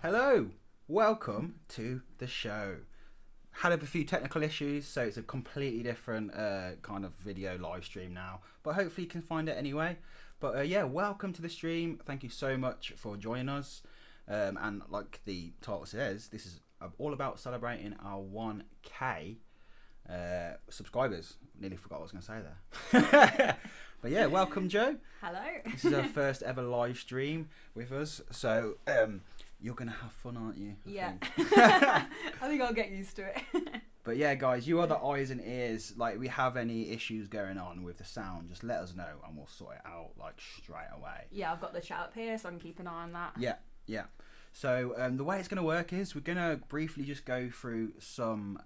Hello, welcome to the show. Had a few technical issues, so it's a completely different kind of video live stream now, but hopefully you can find it anyway. But yeah, welcome to the stream. Thank you so much for joining us. And like the title says, this is all about celebrating our 1K subscribers. Nearly forgot what I was going to say there. But yeah, welcome, Joe. Hello. This is our first ever live stream with us, so you're going to have fun, aren't you? I think I'll get used to it. But yeah, guys, you are the eyes and ears. Like, we have any issues going on with the sound, just let us know and we'll sort it out like straight away. Yeah, I've got the chat up here, so I can keep an eye on that. Yeah. So the way it's going to work is we're going to briefly just go through some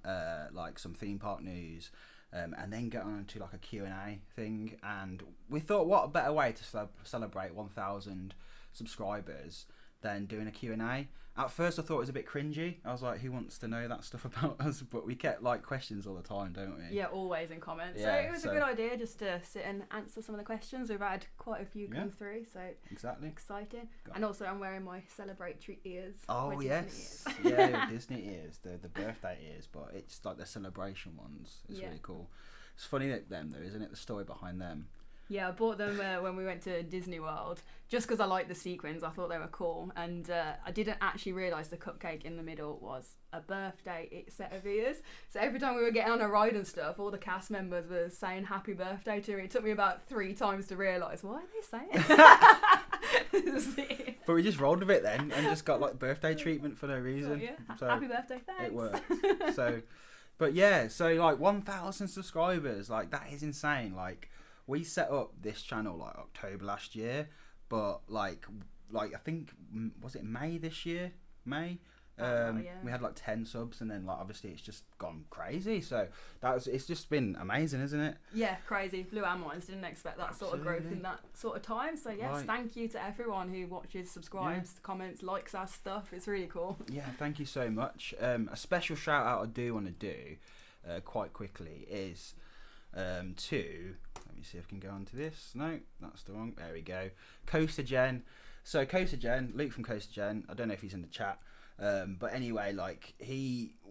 some theme park news, and then get on to like a Q&A thing. And we thought, what a better way to celebrate 1,000 subscribers than doing a Q&A. At first I thought it was a bit cringy. I was like, who wants to know that stuff about us? But we get like questions all the time, don't we? Yeah, always in comments. Yeah, so it was a good idea just to sit and answer some of the questions. We've had quite a few come through, so exactly exciting. And also I'm wearing my celebratory ears. Oh yes, yeah, your Disney ears, the birthday ears, but it's like the celebration ones. It's really cool. It's funny that them though, isn't it? The story behind them. Yeah, I bought them when we went to Disney World, just because I liked the sequins. I thought they were cool, and I didn't actually realise the cupcake in the middle was a birthday set of ears. So every time we were getting on a ride and stuff, all the cast members were saying happy birthday to me. It took me about 3 times to realise, what are they saying? But we just rolled with it then, and just got like birthday treatment for no reason. Oh, yeah. So happy birthday, thanks. It worked. But yeah, so like 1,000 subscribers, like that is insane. Like, we set up this channel like October last year, but like I think, was it May this year? May. Yeah. We had like 10 subs, and then like obviously it's just gone crazy. So it's just been amazing, isn't it? Yeah, crazy. Blew our minds. Didn't expect that sort of growth in that sort of time. So yes, Thank you to everyone who watches, subscribes, comments, likes our stuff. It's really cool. Yeah, thank you so much. A special shout out I do want to do quite quickly is to, let me see if I can go on to this. No, that's the wrong. There we go. Coaster Gen. So Coaster Gen, Luke from Coaster Gen, I don't know if he's in the chat, but anyway, like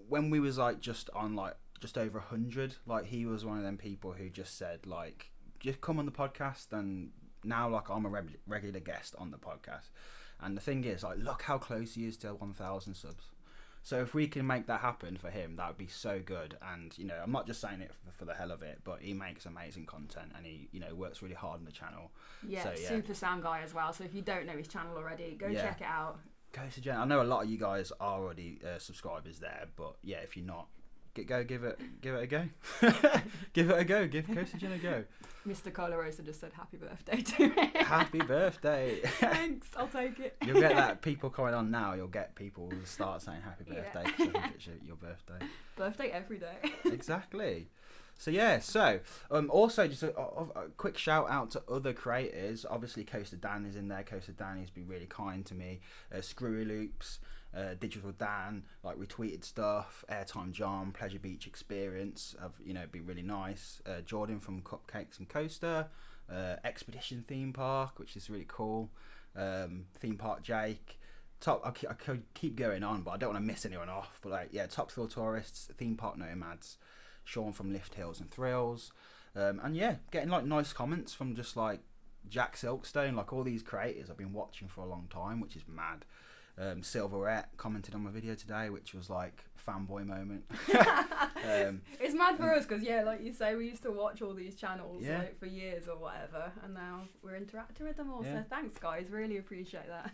when we was like just on like just over 100, like he was one of them people who just said like, just come on the podcast, and now like I'm a regular guest on the podcast. And the thing is, like, look how close he is to 1,000 subs. So if we can make that happen for him, that would be so good. And, you know, I'm not just saying it for the hell of it, but he makes amazing content, and he, you know, works really hard on the channel. Yeah, so, super sound guy as well. So if you don't know his channel already, go check it out. Coaster Gen. I know a lot of you guys are already subscribers there, but yeah, if you're not, give it a go. Give it a go. Give Coaster Gen a go. Mr. Cola Rosa just said happy birthday to me. Happy birthday. Thanks, I'll take it. You'll get that people coming on now. You'll get people who start saying happy birthday because I think it's your birthday. Birthday every day. Exactly. So yeah, also just a quick shout out to other creators. Obviously Coaster Dan is in there. Coaster Dan has been really kind to me. Screwy Loops, Digital Dan, like retweeted stuff. Airtime John, Pleasure Beach Experience have, you know, been really nice. Jordan from Cupcakes and Coaster, Expedition Theme Park, which is really cool. Theme Park Jake. I could keep going on, but I don't want to miss anyone off. But like, yeah, Top Thrill Tourists, Theme Park Nomads, Sean from Lift Hills and Thrills, and yeah, getting like nice comments from just like Jack Silkstone, like all these creators I've been watching for a long time, which is mad. Silverette commented on my video today, which was like fanboy moment. It's mad for us because, yeah, like you say, we used to watch all these channels like for years or whatever, and now we're interacting with them all. So thanks, guys, really appreciate that.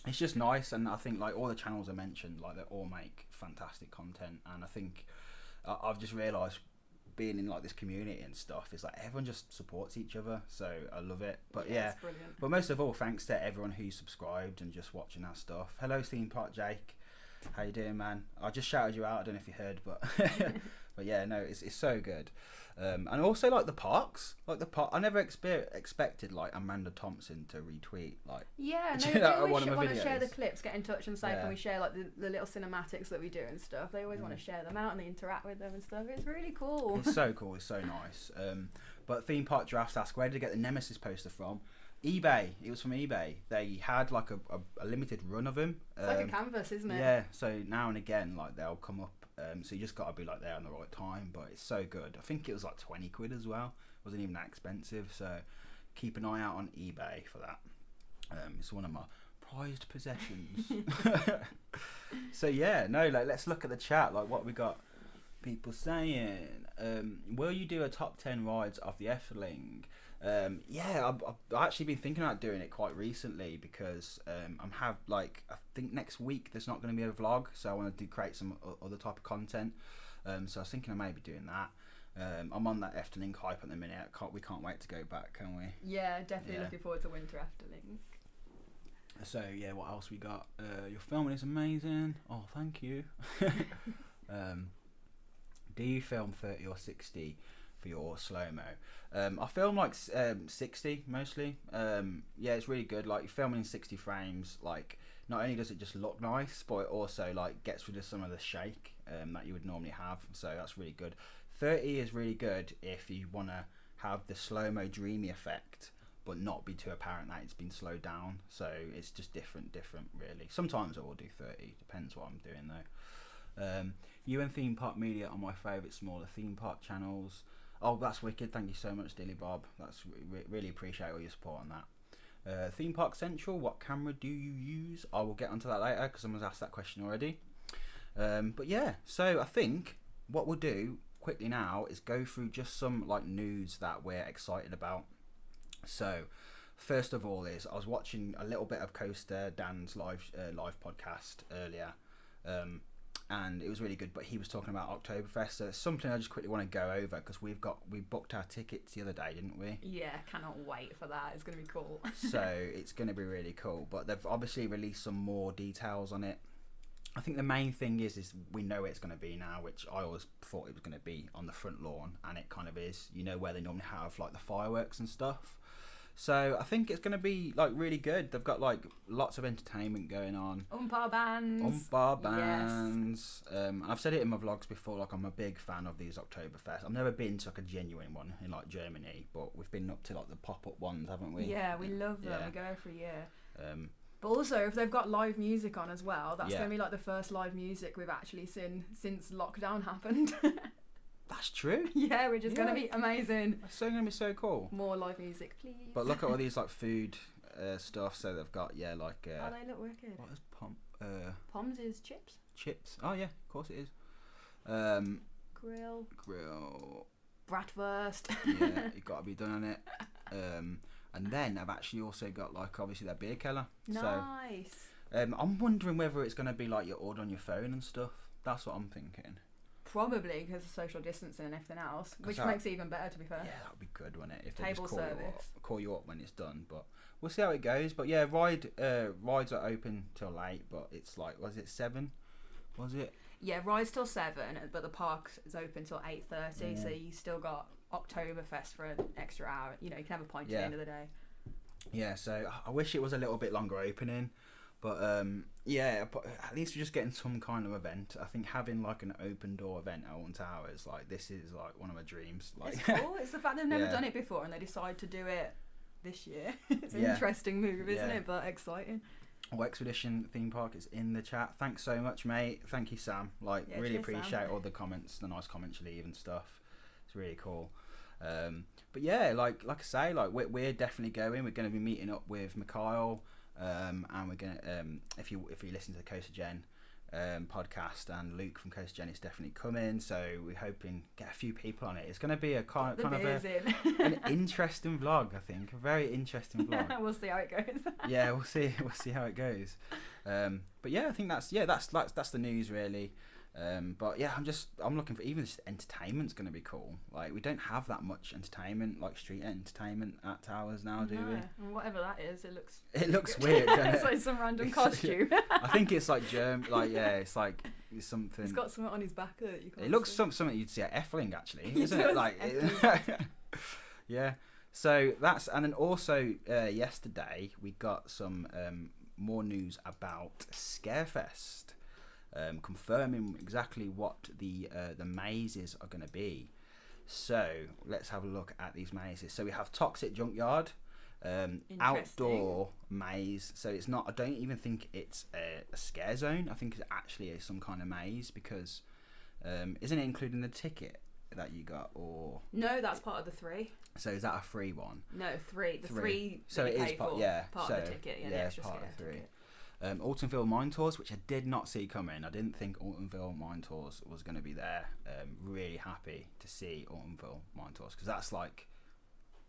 It's just nice, and I think like all the channels I mentioned, like they all make fantastic content, and I think I've just realised, being in like this community and stuff, is like everyone just supports each other, so I love it. But yeah, but most of all, thanks to everyone who subscribed and just watching our stuff. Hello Theme Park Jake, how you doing, man? I just shouted you out, I don't know if you heard, but but yeah, no, it's so good. And also like the parks, I never expected like Amanda Thompson to retweet like they always want to share the clips, get in touch and say can we share like the little cinematics that we do and stuff. They always want to share them out and they interact with them and stuff. It's really cool. It's so cool, it's so nice. But Theme Park Giraffes ask, where did they get the Nemesis poster from? eBay. It was from eBay. They had like a limited run of them. It's like a canvas, isn't it? Yeah, so now and again, like they'll come up. So you just got to be like there on the right time. But it's so good. I think it was like 20 quid as well. It wasn't even that expensive. So keep an eye out on eBay for that. It's one of my prized possessions. So yeah, no, like let's look at the chat. Like what we got. People saying, will you do a top 10 rides of the Efteling? Yeah, I've actually been thinking about doing it quite recently because I think next week there's not going to be a vlog, so I want to create some other type of content. So I was thinking of maybe doing that. I'm on that Efteling hype at the minute. We can't wait to go back, can we? Yeah, definitely looking forward to Winter Efteling. So yeah, what else we got? Your filming is amazing. Oh, thank you. Do you film 30 or 60 for your slow-mo? I film like 60 mostly. Yeah, it's really good. Like filming in 60 frames, like not only does it just look nice, but it also like gets rid of some of the shake that you would normally have. So that's really good. 30 is really good if you want to have the slow-mo dreamy effect, but not be too apparent that it's been slowed down. So it's just different really. Sometimes I will do 30, depends what I'm doing though. You and Theme Park Media are my favourite smaller theme park channels. Oh, that's wicked. Thank you so much, Dilly Bob. That's really appreciate all your support on that. Theme Park Central, what camera do you use? I will get onto that later because someone's asked that question already. But yeah, so I think what we'll do quickly now is go through just some like news that we're excited about. So first of all is I was watching a little bit of Coaster Dan's live podcast earlier. And it was really good, but he was talking about Oktoberfest, so it's something I just quickly want to go over because we booked our tickets the other day, didn't we? Yeah, cannot wait for that. It's going to be cool. So it's going to be really cool, but they've obviously released some more details on it. I think the main thing is we know it's going to be now, which I always thought it was going to be on the front lawn, and it kind of is. You know where they normally have like the fireworks and stuff. So I think it's going to be like really good. They've got like lots of entertainment going on. Umpa bands. Yes. I've said it in my vlogs before, like I'm a big fan of these Oktoberfest. I've never been to like a genuine one in like Germany, but we've been up to like the pop-up ones, haven't we? Yeah, we love them. Yeah. We go every year. But also, if they've got live music on as well, that's going to be like the first live music we've actually seen since lockdown happened. That's true. Yeah, which is going to be amazing. It's so going to be so cool. More live music, please. But look at all these like food stuff. So they've got like. Oh, they look wicked. What is Poms is chips. Chips. Oh yeah, of course it is. Grill. Bratwurst. Yeah, it got to be done on it. And then I've actually also got like obviously that beer keller. Nice. So, I'm wondering whether it's going to be like you order on your phone and stuff. That's what I'm thinking. Probably because of social distancing and everything else, which makes it even better, to be fair. Yeah, that would be good, wouldn't it? If they Table just service. call you up when it's done. But we'll see how it goes. But yeah, rides are open till late, but it's like, was it 7? Was it? Yeah, rides till 7, but the park is open till 8:30, so you still got Oktoberfest for an extra hour. You know, you can have a pint at the end of the day. Yeah, so I wish it was a little bit longer opening. But yeah, but at least we're just getting some kind of event. I think having like an open door event at Alton Towers, like this is like one of my dreams. Like, it's cool. It's the fact they've never done it before and they decide to do it this year. It's an interesting move, isn't it? But exciting. Expedition Theme Park is in the chat. Thanks so much, mate. Thank you, Sam. Like, really appreciate all the comments, the nice comments you leave and stuff. It's really cool. But yeah, like I say, like we're definitely going. We're going to be meeting up with Mikhail. And we're gonna if you listen to the Coaster Gen podcast, and Luke from Coaster Gen is definitely coming, so we're hoping get a few people on it. It's going to be a kind of an interesting vlog. I think a very interesting vlog. We'll see how it goes. Yeah, we'll see how it goes. But yeah, I think that's the news really. But yeah, I'm looking for even just entertainment's going to be cool. Like we don't have that much entertainment, like street entertainment at Towers now, do we? And whatever that is, it looks weird. Doesn't it? It's like some random costume. I think it's like it's like something. He's got something on his back that you can't. It looks something you'd see at Efteling actually, isn't it? Like yeah. So that's, and then also yesterday we got some more news about Scarefest. Confirming exactly what the mazes are going to be. So let's have a look at these mazes. So we have Toxic Junkyard, outdoor maze. So it's not. I don't even think it's a scare zone. I think it's actually some kind of maze because isn't it including the ticket that you got or? No, that's part of the 3. So is that a free one? No, 3. The 3. So it is part. Yeah. Part so, of the ticket. Yeah, the extra part scare of 3. ticket. Altonville Mine Tours, which I did not see coming. I didn't think Altonville Mine Tours was going to be there. Really happy to see Altonville Mine Tours because that's like,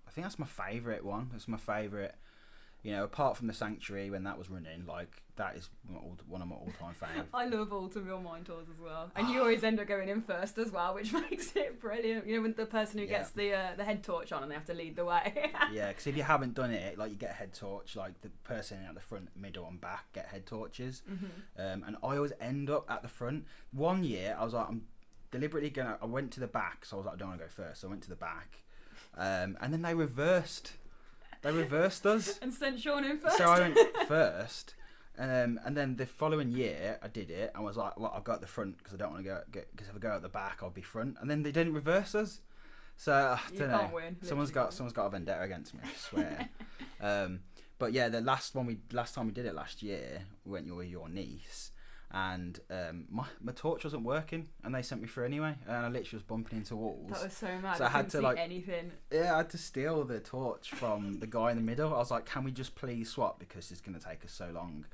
I think that's my favourite one. It's my favourite, apart from the Sanctuary when that was running, like that is one of my all-time favourites. I love Altonville Mine Tours as well. And you always end up going in first as well, which makes it brilliant. With the person who gets the head torch on and they have to lead the way. Yeah, because if you haven't done it, like you get a head torch, like the person at the front, middle and back get head torches. And I always end up at the front. One year, I was like, I'm deliberately I went to the back, so I was like, I don't want to go first, so I went to the back. And then they reversed us. And sent Sean in first. So I went first. And then the following year, I did it. I was like, well, I'll go at the front because I don't want to because if I go at the back, I'll be front. And then they didn't reverse us. So I don't know. Win. Someone's got a vendetta against me, I swear. But yeah, the last time we did it last year, we went with your niece. And my torch wasn't working, and they sent me through anyway, and I literally was bumping into walls. That was so mad. So I had to see anything. Yeah, I had to steal the torch from the guy in the middle. I was like, "Can we just please swap because it's gonna take us so long?"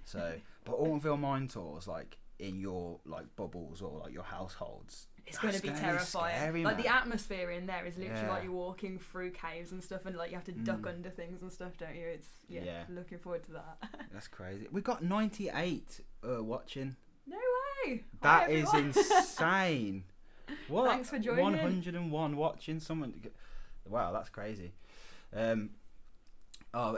So, but Altonville Mine Tours, like in your like bubbles or like your households, it's going to be terrifying. Scary, like man. the atmosphere in there is literally like you're walking through caves and stuff, and like you have to duck under things and stuff, don't you? It's looking forward to that. That's crazy. We got 98 watching. No way. That is insane. What? Thanks for joining. 101 watching. Wow, that's crazy.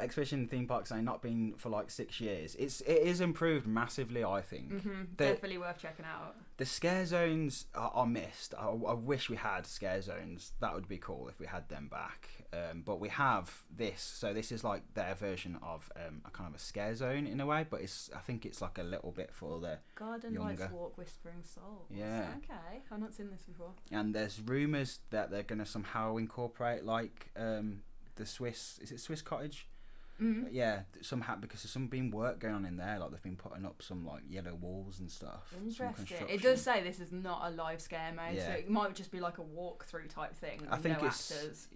Expedition Theme Park saying not been for like 6 years. It is improved massively, I think. Definitely worth checking out. The scare zones are missed. I wish we had scare zones. That would be cool if we had them back. But we have this. So this is like their version of a kind of a scare zone in a way. But I think it's like a little bit for the Garden younger. Lights Walk Whispering Souls. Yeah. Okay, I've not seen this before. And there's rumours that they're going to somehow incorporate like the Swiss. Is it Swiss Cottage? Yeah, somehow because there's some been work going on in there. Like they've been putting up some like yellow walls and stuff. Interesting. It does say this is not a live scare maze, so it might just be like a walkthrough type thing. I think it's actors.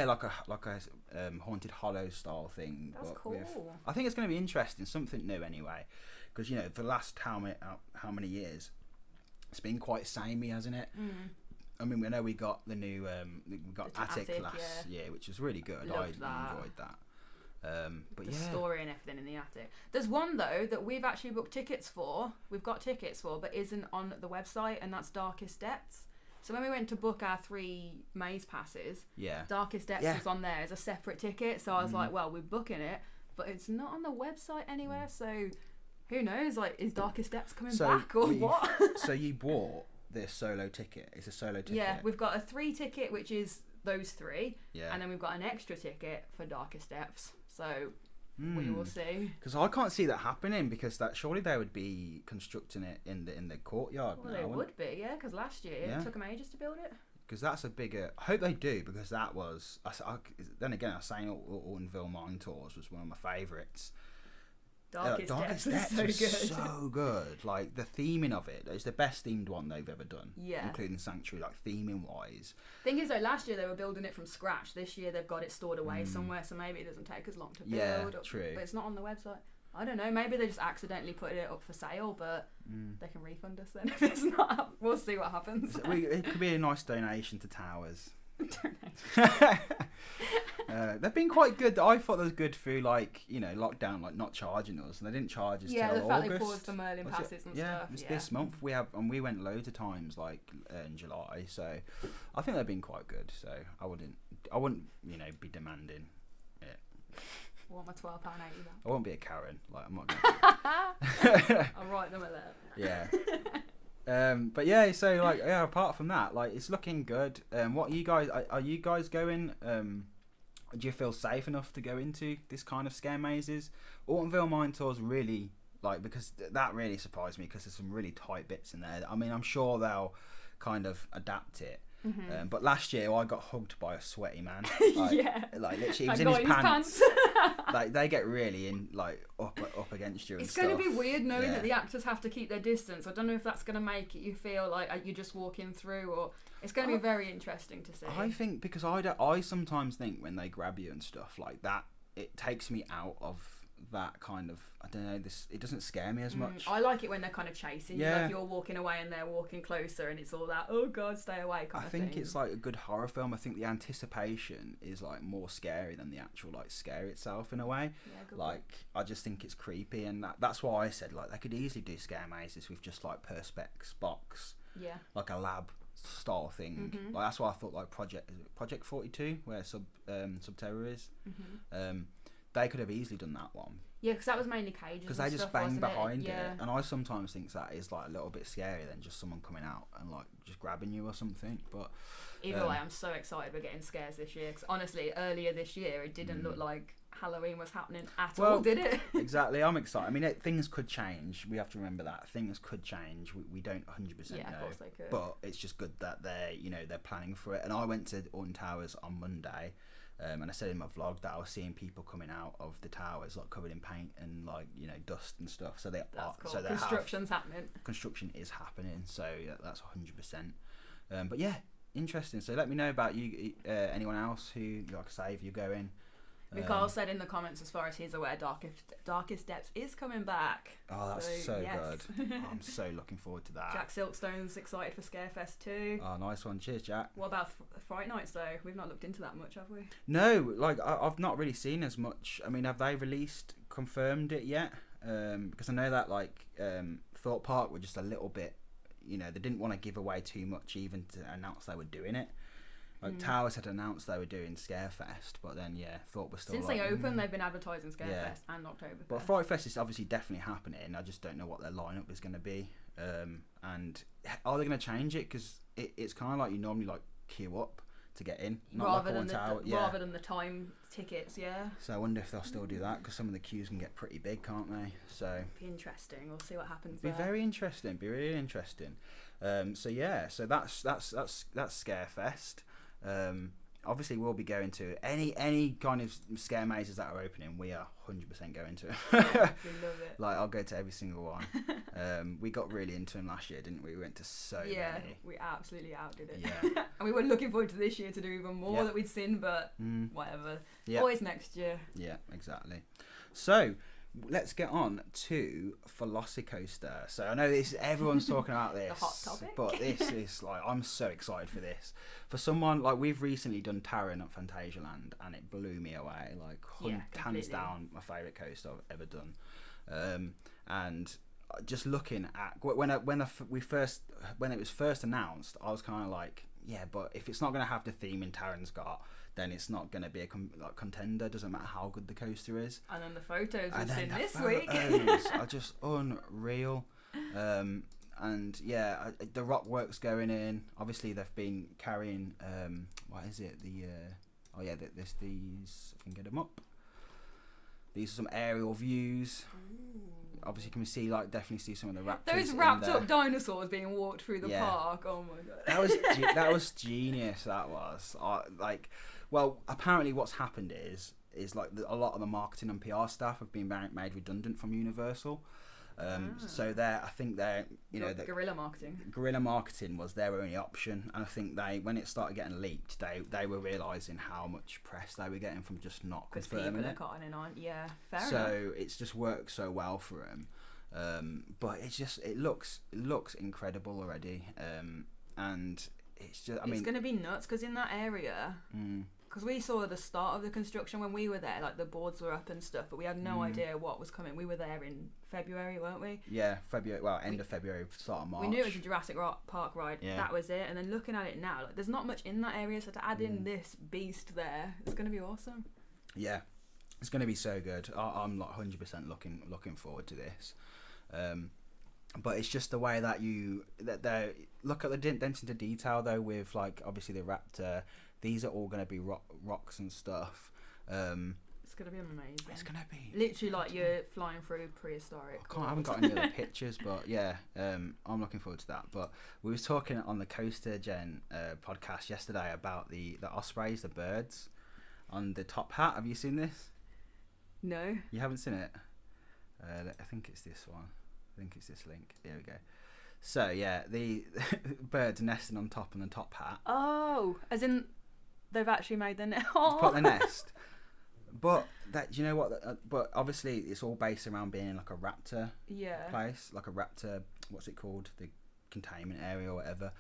like a Haunted Hollow style thing. That's cool. I think it's going to be interesting, something new anyway, because for the last how many years, it's been quite samey, hasn't it? I mean, we know we got the new we got Attic last year, which was really good. I enjoyed that. But the story and everything in the attic. There's one though that we've actually booked tickets for. We've got tickets for, but isn't on the website, and that's Darkest Depths. So when we went to book our 3 maze passes, Darkest Depths was on there as a separate ticket. So I was like, well, we're booking it, but it's not on the website anywhere. So who knows? Like, is Darkest Depths coming back or what? So you bought this solo ticket? It's a solo ticket. Yeah, we've got a 3 ticket, which is those 3, and then we've got an extra ticket for Darkest Depths. So we will see. Because I can't see that happening, because that surely they would be constructing it in the courtyard. Well, they would be, because last year it took them ages to build it. Because that's a bigger. I hope they do, because that was. Then again, I was saying Altonville Mine Tours was one of my favourites. Darkest Depths was so good. Like the theming of it, it's the best themed one they've ever done. Yeah, including Sanctuary, like theming wise. Thing is though, last year they were building it from scratch. This year they've got it stored away somewhere, so maybe it doesn't take as long to build. Yeah, true. But it's not on the website. I don't know. Maybe they just accidentally put it up for sale, but they can refund us then if it's not. We'll see what happens. It could be a nice donation to Towers. They've been quite good. I thought they was good through lockdown, like not charging us, and they didn't charge us till August. Yeah, the fact they paused the Merlin passes and stuff. This month we went loads of times in July, so I think they've been quite good. So I wouldn't be demanding it. I want my £12.80 back. I won't be a Karen. I'm not gonna I'll write them a letter. Yeah. But yeah, so apart from that, it's looking good. What you guys are you guys going? Do you feel safe enough to go into this kind of scare mazes? Altonville Mine Tours really because that really surprised me, because there's some really tight bits in there. I mean, I'm sure they'll kind of adapt it, But last year I got hugged by a sweaty man. Yeah. Like literally, he was in his pants. Like they get really up against you. And it's going to be weird knowing that the actors have to keep their distance. I don't know if that's going to make you feel like you're just walking through, or it's going to be very interesting to see. I think because I sometimes think when they grab you and stuff like that, it takes me out of that kind of, I don't know, it doesn't scare me as much. I like it when they're kind of chasing you, like you're walking away and they're walking closer, and it's all that, oh god, stay away kind of thing. I think it's like a good horror film. I think the anticipation is like more scary than the actual like scare itself in a way. Like I just think it's creepy, and that's why I said like they could easily do scare mazes with just like perspex box, like a lab style thing. Like that's why I thought like Project 42 where Subterra is. They could have easily done that one. Yeah, because that was mainly cages. Because they just bang behind it, and I sometimes think that is like a little bit scarier than just someone coming out and like just grabbing you or something. But either way, I'm so excited we're getting scares this year. Because honestly, earlier this year it didn't look like Halloween was happening at all, did it? Exactly. I'm excited. I mean, things could change. We have to remember that things could change. We don't 100% know. Of course they could. But it's just good that they're planning for it. And I went to Alton Towers on Monday. And I said in my vlog that I was seeing people coming out of the towers like covered in paint and like dust and stuff. So that's cool. So construction's happening. Construction is happening. So yeah, that's 100%. But yeah, interesting. So let me know about you. Anyone else who, like I say, if you're going. Carl said in the comments, as far as he's aware, Darkest Depths is coming back. Oh, that's so good. I'm so looking forward to that. Jack Silkstone's excited for Scarefest too. Oh, nice one. Cheers, Jack. What about Fright Nights though? We've not looked into that much, have we? No, like I've not really seen as much. I mean, have they confirmed it yet? Because I know that like Thorpe Park were just a little bit, they didn't want to give away too much even to announce they were doing it. Like Towers had announced they were doing Scarefest, but then Thorpe was still since they opened, they've been advertising Scarefest and Oktoberfest. But Fright Fest is obviously definitely happening. I just don't know what their lineup is going to be, and are they going to change it? Because it's kind of like you normally like queue up to get in, not rather like rather than the time tickets. So I wonder if they'll still do that because some of the queues can get pretty big, can't they? So be interesting. We'll see what happens. Be very interesting. Be really interesting. So that's Scarefest. Obviously we'll be going to any kind of scare mazes that are opening. We are 100% going to. We love it. Like I'll go to every single one. We got really into them last year, didn't we? We went to so many. We absolutely outdid it. And we were looking forward to this year to do even more that we'd seen, but whatever. Always next year. Yeah, exactly. So let's get on to Velocicoaster. So I know everyone's talking about this, the hot topic. But this is like I'm so excited for this. For someone like we've recently done Taron at Phantasialand, and it blew me away. Like hands down, my favourite coaster I've ever done. And just looking at when it was first announced, I was kind of like, yeah, but if it's not going to have the theme in Taron's got, then it's not going to be a contender. Doesn't matter how good the coaster is. And then the photos we've seen this week are just unreal. And yeah, the rock work's going in. Obviously, they've been carrying what is it? There's these. If I can get them up. These are some aerial views. Ooh. Obviously, can we see definitely see some of the raptors? Those wrapped up dinosaurs being walked through the park. Oh my god. That was genius. That was well, apparently what's happened is like a lot of the marketing and PR staff have been made redundant from Universal. So I think they're the guerrilla marketing. Guerrilla marketing was their only option, and I think when it started getting leaked, they were realising how much press they were getting from just not confirming it. Fair enough. So it's just worked so well for them, but it looks incredible already, and it's just it's going to be nuts because in that area. Because we saw the start of the construction when we were there, like the boards were up and stuff, but we had no idea what was coming. We were there in February, weren't we? Yeah, February. Well, end of February, start of March. We knew it was a Jurassic Park ride. Yeah. That was it. And then looking at it now, there's not much in that area, so to add in this beast there, it's going to be awesome. Yeah, it's going to be so good. I'm 100% looking forward to this. But it's just the way that they look at the attention to detail though, with obviously the Raptor. These are all going to be rocks and stuff. It's gonna be amazing. It's gonna be literally like you're flying through prehistoric. I haven't got any other pictures, but yeah, I'm looking forward to that. But we was talking on the Coaster Gen podcast yesterday about the ospreys, the birds on the top hat. Have you seen this? No. You haven't seen it? I think it's this one. I think it's this link. There we go. So yeah, the birds nesting on top of the top hat. Oh, as in they've actually made the nest. Put the nest. But that, you know what? But obviously, it's all based around being in like a raptor place, like a raptor. What's it called? The containment area or whatever.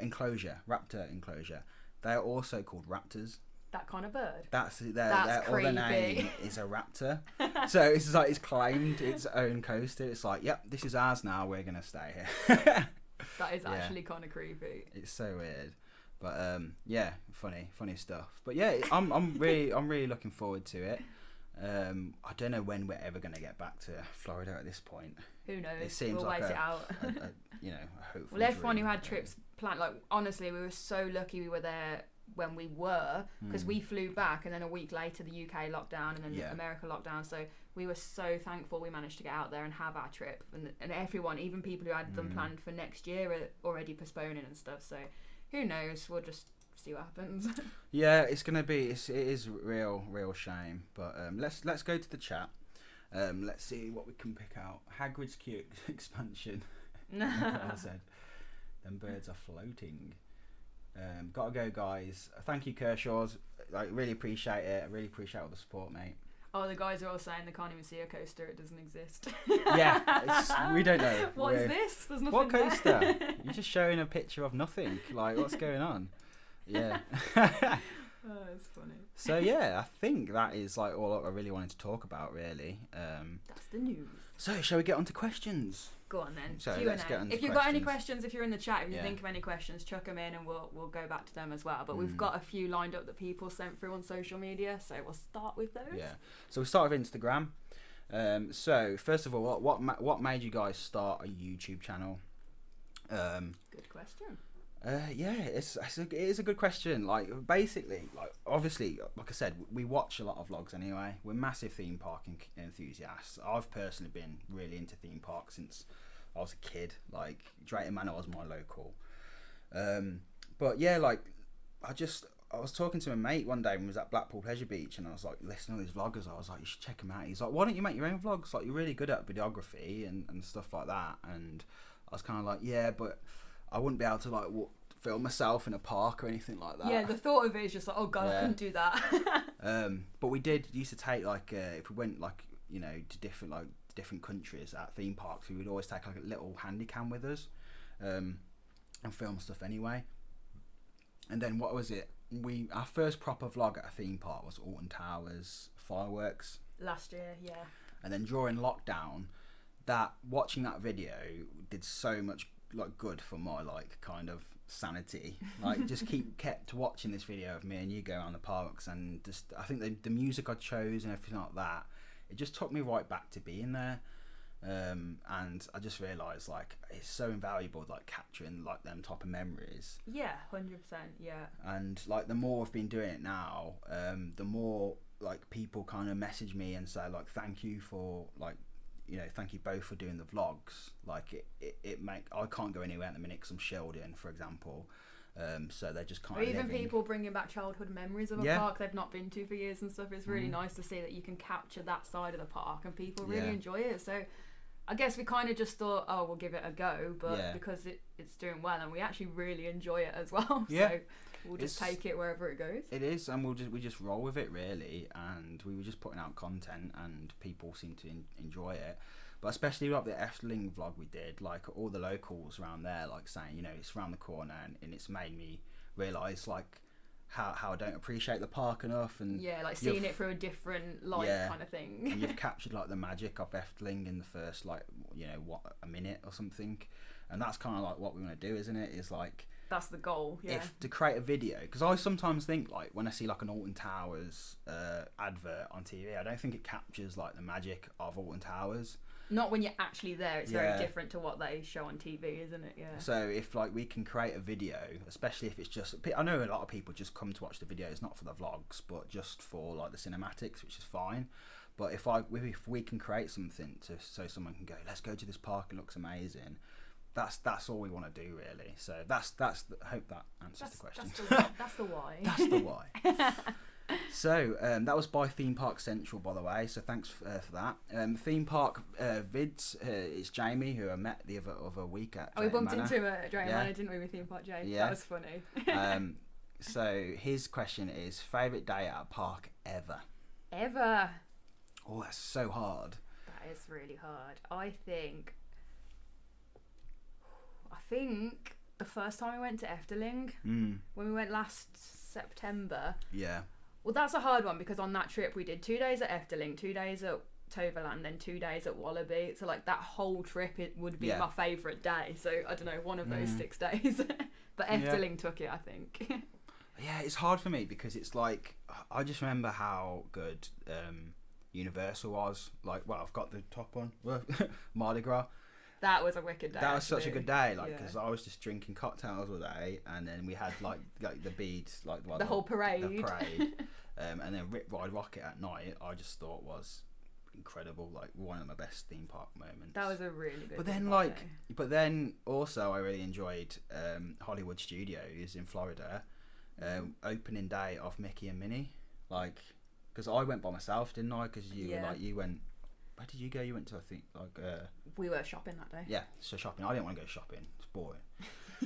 Enclosure, raptor enclosure. They are also called raptors. That kind of bird. That's their creepy. other name is a raptor. So it's like it's claimed its own coaster. It's like, yep, this is ours now. We're gonna stay here. That is actually kind of creepy. It's so weird. But yeah, funny stuff. But yeah, I'm really looking forward to it. I don't know when we're ever going to get back to Florida at this point. Who knows? It seems we'll like wait it out. a hopeful. Well, everyone who had trips planned, like honestly, we were so lucky we were there when we were, because we flew back and then a week later the UK locked down and then America locked down. So we were so thankful we managed to get out there and have our trip. And everyone, even people who had them planned for next year, are already postponing and stuff. So who knows? We'll just see what happens. Yeah, it's gonna be. It is real shame. But let's go to the chat. Let's see what we can pick out. Hagrid's cute expansion. I said, them birds are floating. Gotta go, guys. Thank you, Kershaw's. Like, really appreciate it. I really appreciate all the support, mate. Oh, the guys are all saying they can't even see a coaster. It doesn't exist. Yeah, we don't know. What is this? There's nothing. What coaster? There. You're just showing a picture of nothing. Like, what's going on? Yeah. Oh, it's funny. So yeah, I think that is like all I really wanted to talk about, really. That's the news. So shall we get on to questions? Go on then. So Q&A. let's get on to if you've got any questions, if you're in the chat, if you think of any questions, chuck them in and we'll go back to them as well. But we've got a few lined up that people sent through on social media, so we'll start with those. Yeah. So we'll start with Instagram. So first of all, what made you guys start a YouTube channel? Good question. Yeah, it is a good question. Like, basically, like, obviously, like I said, we watch a lot of vlogs anyway. We're massive theme park enthusiasts. I've personally been really into theme parks since I was a kid. Like, Drayton Manor was my local. But yeah, like, I was talking to a mate one day when we was at Blackpool Pleasure Beach, and I was like listening to these vloggers. I was like, you should check them out. He's like, why don't you make your own vlogs? Like, you're really good at videography and stuff like that. And I was kind of like, yeah, but I wouldn't be able to like film myself in a park or anything like that. Yeah, the thought of it is just like, oh god, I couldn't do that. But we used to take like if we went like, you know, to different countries at theme parks, we would always take like a little handy cam with us, and film stuff anyway. And then what was it? Our first proper vlog at a theme park was Alton Towers fireworks last year. Yeah. And then during lockdown, watching that video did so much like good for my like kind of sanity. Like, just kept watching this video of me and you go around the parks, and just I think the music I chose and everything like that, it just took me right back to being there. And I just realised like it's so invaluable, like capturing like them type of memories. Yeah, 100%. Yeah. And like the more I've been doing it now, the more like people kind of message me and say like, thank you for like, you know, thank you both for doing the vlogs. Like I can't go anywhere at the minute because I'm shelled in, for example. So they're just kind of even living. People bringing back childhood memories of a park they've not been to for years and stuff. It's really nice to see that you can capture that side of the park and people really enjoy it. So I guess we kind of just thought, oh, we'll give it a go, but because it's doing well and we actually really enjoy it as well. So we'll just take it wherever it goes. It is, and we just roll with it really. And we were just putting out content, and people seem to enjoy it. But especially like the Efteling vlog we did, like all the locals around there, like saying, you know, it's around the corner, and it's made me realise like how I don't appreciate the park enough, and like seeing it through a different light kind of thing. And you've captured like the magic of Efteling in the first like, you know, a minute or something, and that's kind of like what we want to do, isn't it? Is like that's the goal. Yeah. If to create a video, because I sometimes think like when I see like an Alton Towers advert on TV, I don't think it captures like the magic of Alton Towers. Not when you're actually there. It's very different to what they show on TV, isn't it? Yeah. So if like we can create a video, especially if it's just, I know a lot of people just come to watch the videos, not for the vlogs, but just for like the cinematics, which is fine. But if we can create something so someone can go, let's go to this park, it looks amazing. That's all we want to do really. So I hope that answers the question. That's the why. That's the why. So that was by Theme Park Central, by the way. So thanks for that. Theme Park Vids. It's Jamie, who I met the other week at. We bumped into him at Drayton Manor, didn't we, with Theme Park Jay? Yeah. That was funny. So his question is favourite day at a park ever. Ever. Oh, that's so hard. That is really hard. I think the first time we went to Efteling, when we went last September. Yeah. Well, that's a hard one because on that trip we did 2 days at Efteling, 2 days at Toverland, then 2 days at Wallaby. So like that whole trip, it would be my favourite day. So I don't know, one of those 6 days. But Efteling took it, I think. Yeah, it's hard for me because it's like I just remember how good Universal was. Like, well, I've got the top on. Mardi Gras. That was a wicked day. That was such a good day, like, because I was just drinking cocktails all day, and then we had like the beads, like the whole parade. The parade, and then Rip Ride Rocket at night. I just thought was incredible, like one of my best theme park moments. That was a really good. But then also I really enjoyed Hollywood Studios in Florida, opening day of Mickey and Minnie, like, because I went by myself, didn't I? Because you went. Where did you go? You went to, I think, like... we were shopping that day. Yeah, so shopping. I didn't want to go shopping. It's boring.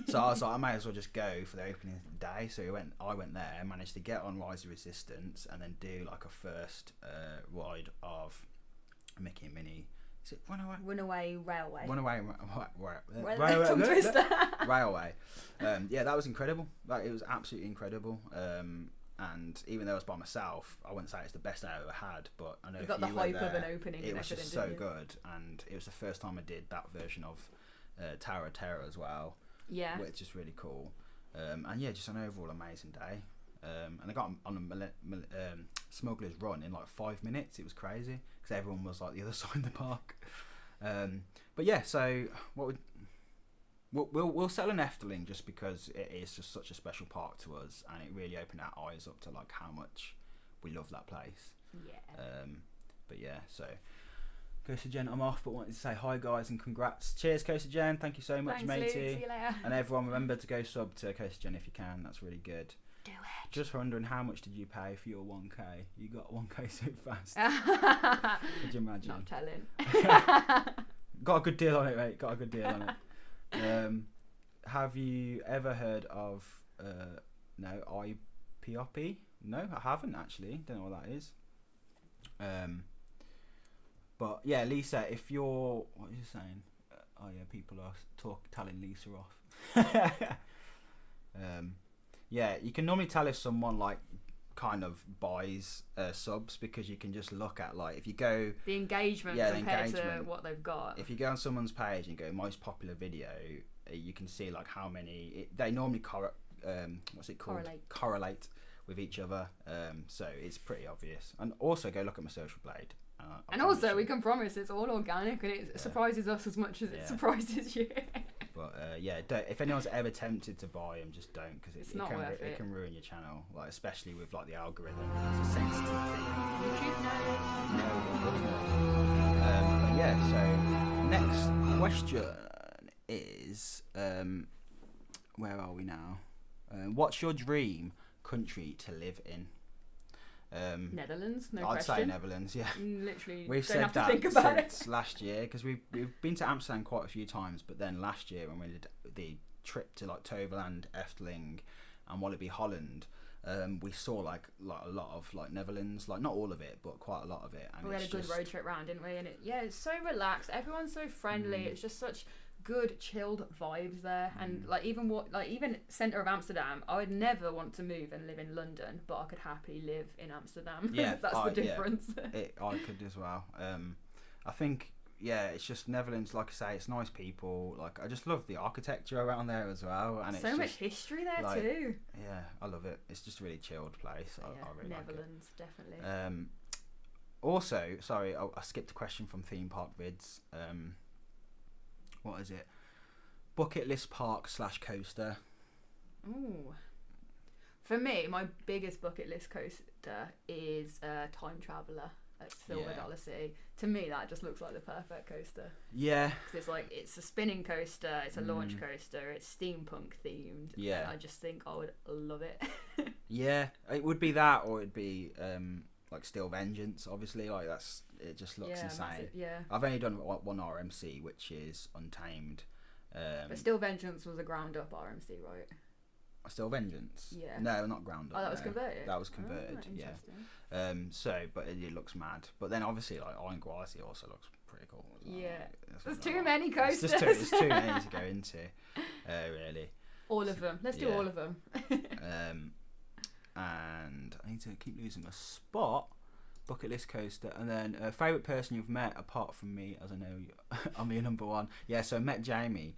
So I was like, I may as well just go for the opening day. So I went there, managed to get on Rise of Resistance, and then do like a first ride of Mickey and Minnie. Is it Runaway Railway? Railway. Yeah, that was incredible. Like, it was absolutely incredible. And even though I was by myself, I wouldn't say it's the best I ever had, but I know you got the hype of an opening. It was just so good, and it was the first time I did that version of Tower of Terror as well. Yeah, which is really cool. And yeah, just an overall amazing day. And I got on a Smuggler's Run in like 5 minutes. It was crazy because everyone was like the other side of the park. But yeah, so We'll settle on Efteling just because it is just such a special park to us, and it really opened our eyes up to like how much we love that place. Yeah. But yeah, so Coaster Jen, I'm off, but wanted to say hi guys and congrats. Cheers, Coaster Jen. Thank you so much, Thanks, matey. Luke. See you later. And everyone, remember to go sub to Coaster Jen if you can. That's really good. Do it. Just wondering, how much did you pay for your 1K? You got 1K so fast. Could you imagine? Not telling. Got a good deal on it, mate. Got a good deal on it. Have you ever heard of IPOP? No, I haven't actually. Don't know what that is. But yeah, Lisa, if you're, what are you saying? Oh yeah, people are telling Lisa off. Yeah, you can normally tell if someone like kind of buys subs because you can just look at, like, if you go the engagement compared to what they've got. If you go on someone's page and go most popular video, you can see like how many they normally correlate with each other. So it's pretty obvious. And also go look at my Social Blade. And also we can promise it's all organic, and it surprises us as much as it surprises you. But yeah, if anyone's ever tempted to buy them, just don't, because it can ruin your channel, like especially with like the algorithm. It's a sensitive thing. YouTube knows. But yeah, so next question is where are we now? What's your dream country to live in? Netherlands, I'd say Netherlands, yeah. Literally, we've said that since last year, because we've been to Amsterdam quite a few times, but then last year when we did the trip to like Toverland, Efteling, and Wallaby Holland, we saw like a lot of like Netherlands, like not all of it, but quite a lot of it. And we had a good road trip round, didn't we? And it's so relaxed. Everyone's so friendly. It's just such good chilled vibes there, and like even centre of Amsterdam, I would never want to move and live in London, but I could happily live in Amsterdam. Yeah, that's the difference. I could as well. I think it's just Netherlands. Like I say, it's nice people. Like I just love the architecture around there as well, and so it's much just, history there like, too. Yeah, I love it. It's just a really chilled place. I really Netherlands, like it. definitely. Also, sorry, I skipped a question from Theme Park Vids. What is it? Bucket list park / coaster. Ooh. For me, my biggest bucket list coaster is Time Traveller at Silver Dollar City. To me, that just looks like the perfect coaster. Yeah. Because it's a spinning coaster, it's a launch coaster, it's steampunk themed. Yeah. And I just think I would love it. Yeah, it would be that, or it'd be like Steel Vengeance. Obviously, like it just looks insane. Massive, yeah. I've only done one RMC, which is Untamed. But Steel Vengeance was a ground up RMC, right? Still Vengeance? Yeah. No, not ground up. Oh, that was converted? That was converted, yeah. But it looks mad. But then obviously, like, Iron Gwazi also looks pretty cool. Yeah. There's too many coasters. There's too many to go into, really. All of them. Let's do all of them. And I need to keep losing my spot. Bucket list coaster. And then favourite person you've met apart from me, as I know I'm your number one. Yeah, so I met Jamie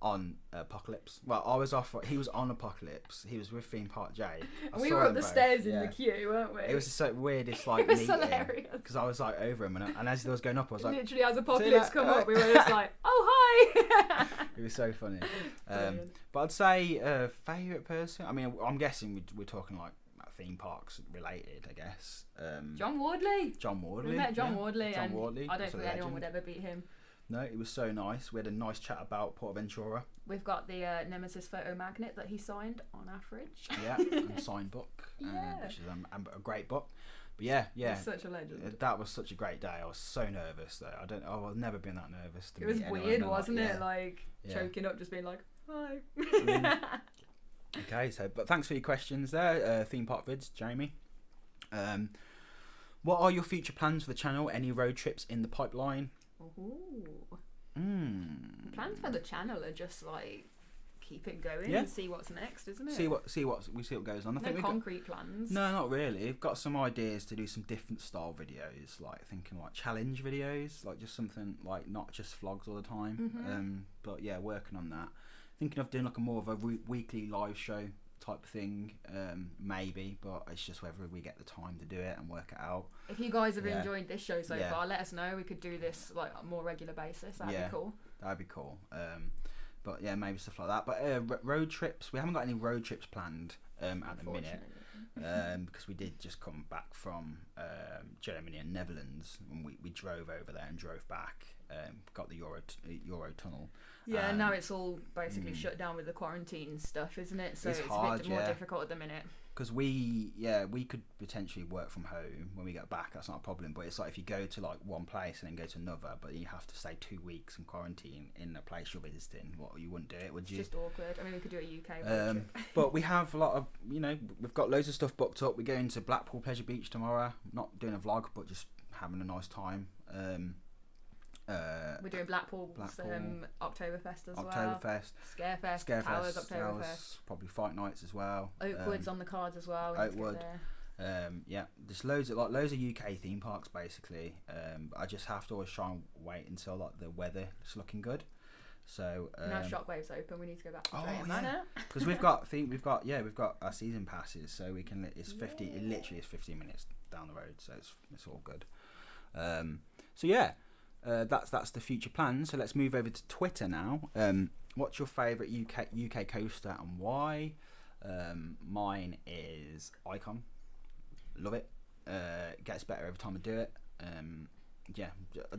on Apocalypse. Well, I was off. He was on Apocalypse. He was with Theme Park J. We were up the stairs in the queue, weren't we? It was so weirdest, like, it was meeting, hilarious. because I was like over him, and as he was going up, I was like, literally as Apocalypse come up, we were just like, oh hi. It was so funny. But I'd say favourite person. I mean, I'm guessing we're talking like theme parks related, I guess. John Wardley. We met John Wardley, John and Wardley. I don't think anyone would ever beat him. No, it was so nice. We had a nice chat about Portaventura. We've got the Nemesis photo magnet that he signed on our fridge. Yeah, and signed book, which is a great book. But yeah. He's such a legend. That was such a great day. I was so nervous though. I've never been that nervous. It was weird, wasn't it? Like choking up, just being like, hi. Okay, but thanks for your questions there, Theme Park Vids, Jamie. What are your future plans for the channel? Any road trips in the pipeline? Ooh. Plans for the channel are just like keep it going and see what's next, isn't it? See what goes on. I think concrete plans. No, not really. We've got some ideas to do some different style videos, like thinking like challenge videos, like just something like not just vlogs all the time. But yeah, working on that. Thinking of doing like a more of a weekly live show type thing, maybe, but it's just whether we get the time to do it and work it out. If you guys have enjoyed this show so far, let us know. We could do this like on a more regular basis. That'd be cool. That'd be cool. But yeah, maybe stuff like that. But road trips, we haven't got any road trips planned at the minute, because we did just come back from Germany and Netherlands, and we drove over there and drove back. Got the Euro tunnel. Yeah, now it's all basically shut down with the quarantine stuff, isn't it? So it's hard, a bit more difficult at the minute. Because we could potentially work from home when we get back. That's not a problem. But it's like if you go to like one place and then go to another, but you have to stay 2 weeks in quarantine in a place you're visiting. What, you wouldn't do it, would you? It's just awkward. I mean, we could do a UK road trip. But we have a lot of, we've got loads of stuff booked up. We're going to Blackpool Pleasure Beach tomorrow. Not doing a vlog, but just having a nice time. We're doing Blackpool's Oktoberfest as well. Oktoberfest. Scarefest. Towers Oktoberfest. Probably Fight Nights as well. Oakwood's on the cards as well. Oakwood. There's loads of UK theme parks basically. I just have to always try and wait until like the weather is looking good. So now Shockwave's open. We need to go back to Greater Manor. Because we've got our season passes, so we can. It's 50. It literally is 15 minutes down the road, so it's all good. That's the future plan. So let's move over to Twitter now. What's your favourite UK coaster and why? Mine is Icon. Love it. It gets better every time I do it.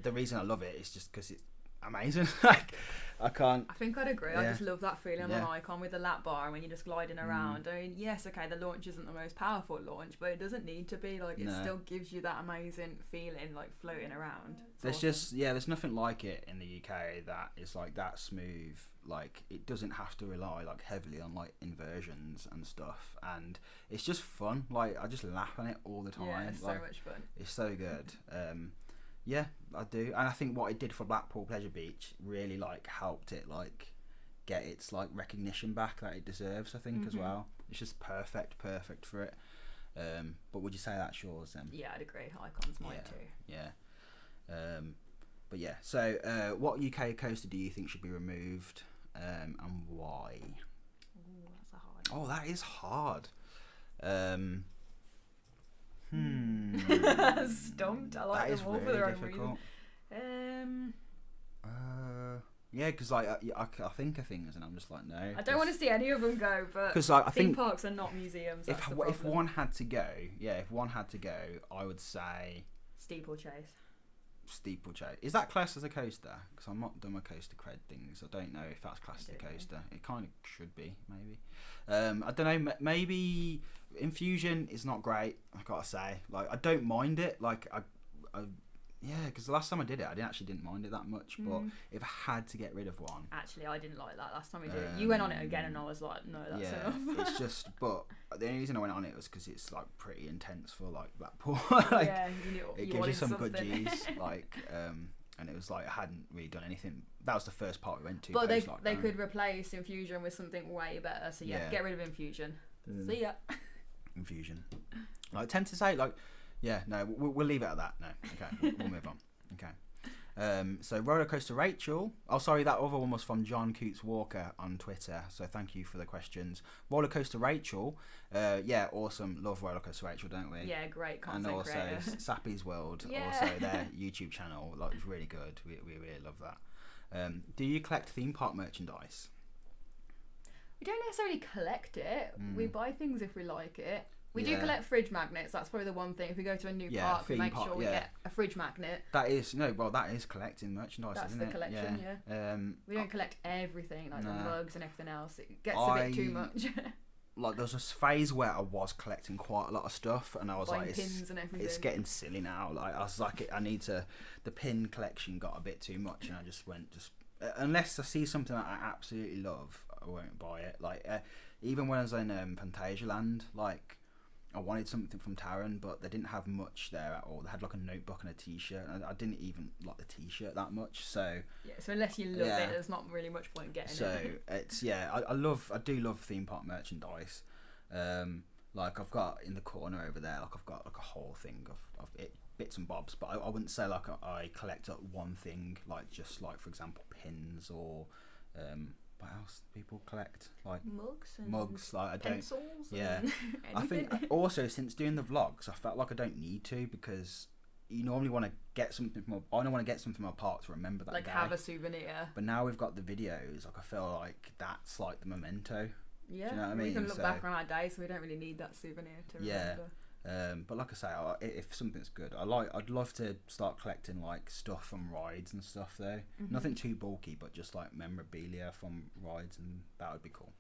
The reason I love it is just because it's amazing. Like I think I'd agree. I just love that feeling on Icon with the lap bar when you're just gliding around. I mean, yes, okay, the launch isn't the most powerful launch, but it doesn't need to be. Like, it still gives you that amazing feeling, like floating around. There's nothing like it in the UK that is like that smooth. Like, it doesn't have to rely like heavily on like inversions and stuff, and it's just fun. Like, I just laugh on it all the time. Yeah, it's so much fun. It's so good. Yeah, I do, and I think what it did for Blackpool Pleasure Beach really like helped it like get its like recognition back that it deserves. I think as well. It's just perfect for it. But would you say that's yours then? Yeah, I'd agree. Icon's mine too. Yeah. But yeah, so what UK coaster do you think should be removed, and why? Ooh, that's a hard Oh, that is hard. Stumped. I like That them is all for really their own difficult. reason. Yeah, because like I think of things and I'm just like, no. I don't want to see any of them go, but because like, I theme think parks are not museums. That's the if problem. one had to go, I would say Steeplechase. Steeplechase. Is that classed as a coaster? Because I'm not done my coaster cred things. I don't know if that's classed as a coaster. It kind of should be, maybe. I don't know. Maybe Infusion is not great. I gotta say, like, I don't mind it. Like, yeah, because the last time I did it, I didn't mind it that much. But if I had to get rid of one, actually, I didn't like that last time we did it. You went on it again, and I was like, no, that's enough. It's just. But the only reason I went on it was because it's like pretty intense for like Blackpool. Like, yeah, it gives you some good G's. Like, and it was like I hadn't really done anything. That was the first part we went to. But they could replace Infusion with something way better. So yeah, get rid of Infusion. See ya. Infusion. I tend to say like. Yeah, no, we'll leave it at that. No, okay, we'll move on. Okay. So Roller Coaster Rachel. Oh, sorry, that other one was from John Coots Walker on Twitter. So thank you for the questions. Roller Coaster Rachel. Yeah, awesome. Love Roller Coaster Rachel, don't we? Yeah, great content and also creator. Sappy's World. Yeah. Also their YouTube channel. Like, it's really good. We really love that. Do you collect theme park merchandise? We don't necessarily collect it. We buy things if we like it. We do Yeah. collect fridge magnets. That's probably the one thing. If we go to a new park, we theme make park, sure we get a fridge magnet. That is that is collecting merchandise, That's isn't the it? collection, yeah. We don't collect everything, like the mugs and everything else. It gets a bit too much. Like, there was this phase where I was collecting quite a lot of stuff, and I was buying like, pins and everything. It's getting silly now. Like, I was like, I need to. The pin collection got a bit too much, and I just went unless I see something that I absolutely love, I won't buy it. Like, even when I was in Phantasialand, like, I wanted something from Taron, but they didn't have much there at all. They had like a notebook and a t-shirt, and I didn't even like the t-shirt that much. So yeah, so unless you love it, there's not really much point getting it. So it's I do love theme park merchandise. Like, I've got in the corner over there, like I've got like a whole thing of it, bits and bobs. But I wouldn't say like I collect one thing, like just like, for example, pins or what else people collect, like mugs, like I don't pencils. Yeah. I think also, since doing the vlogs, I felt like I don't need to, because you normally want to get something from I don't want to get something from a park to remember that like day. Have a souvenir. But now we've got the videos, like I feel like that's like the memento. Yeah, do you know what I mean? We can look back on our day, so we don't really need that souvenir to remember. But like I say, if something's good, I'd love to start collecting like stuff from rides and stuff though. Nothing too bulky, but just like memorabilia from rides, and that would be cool.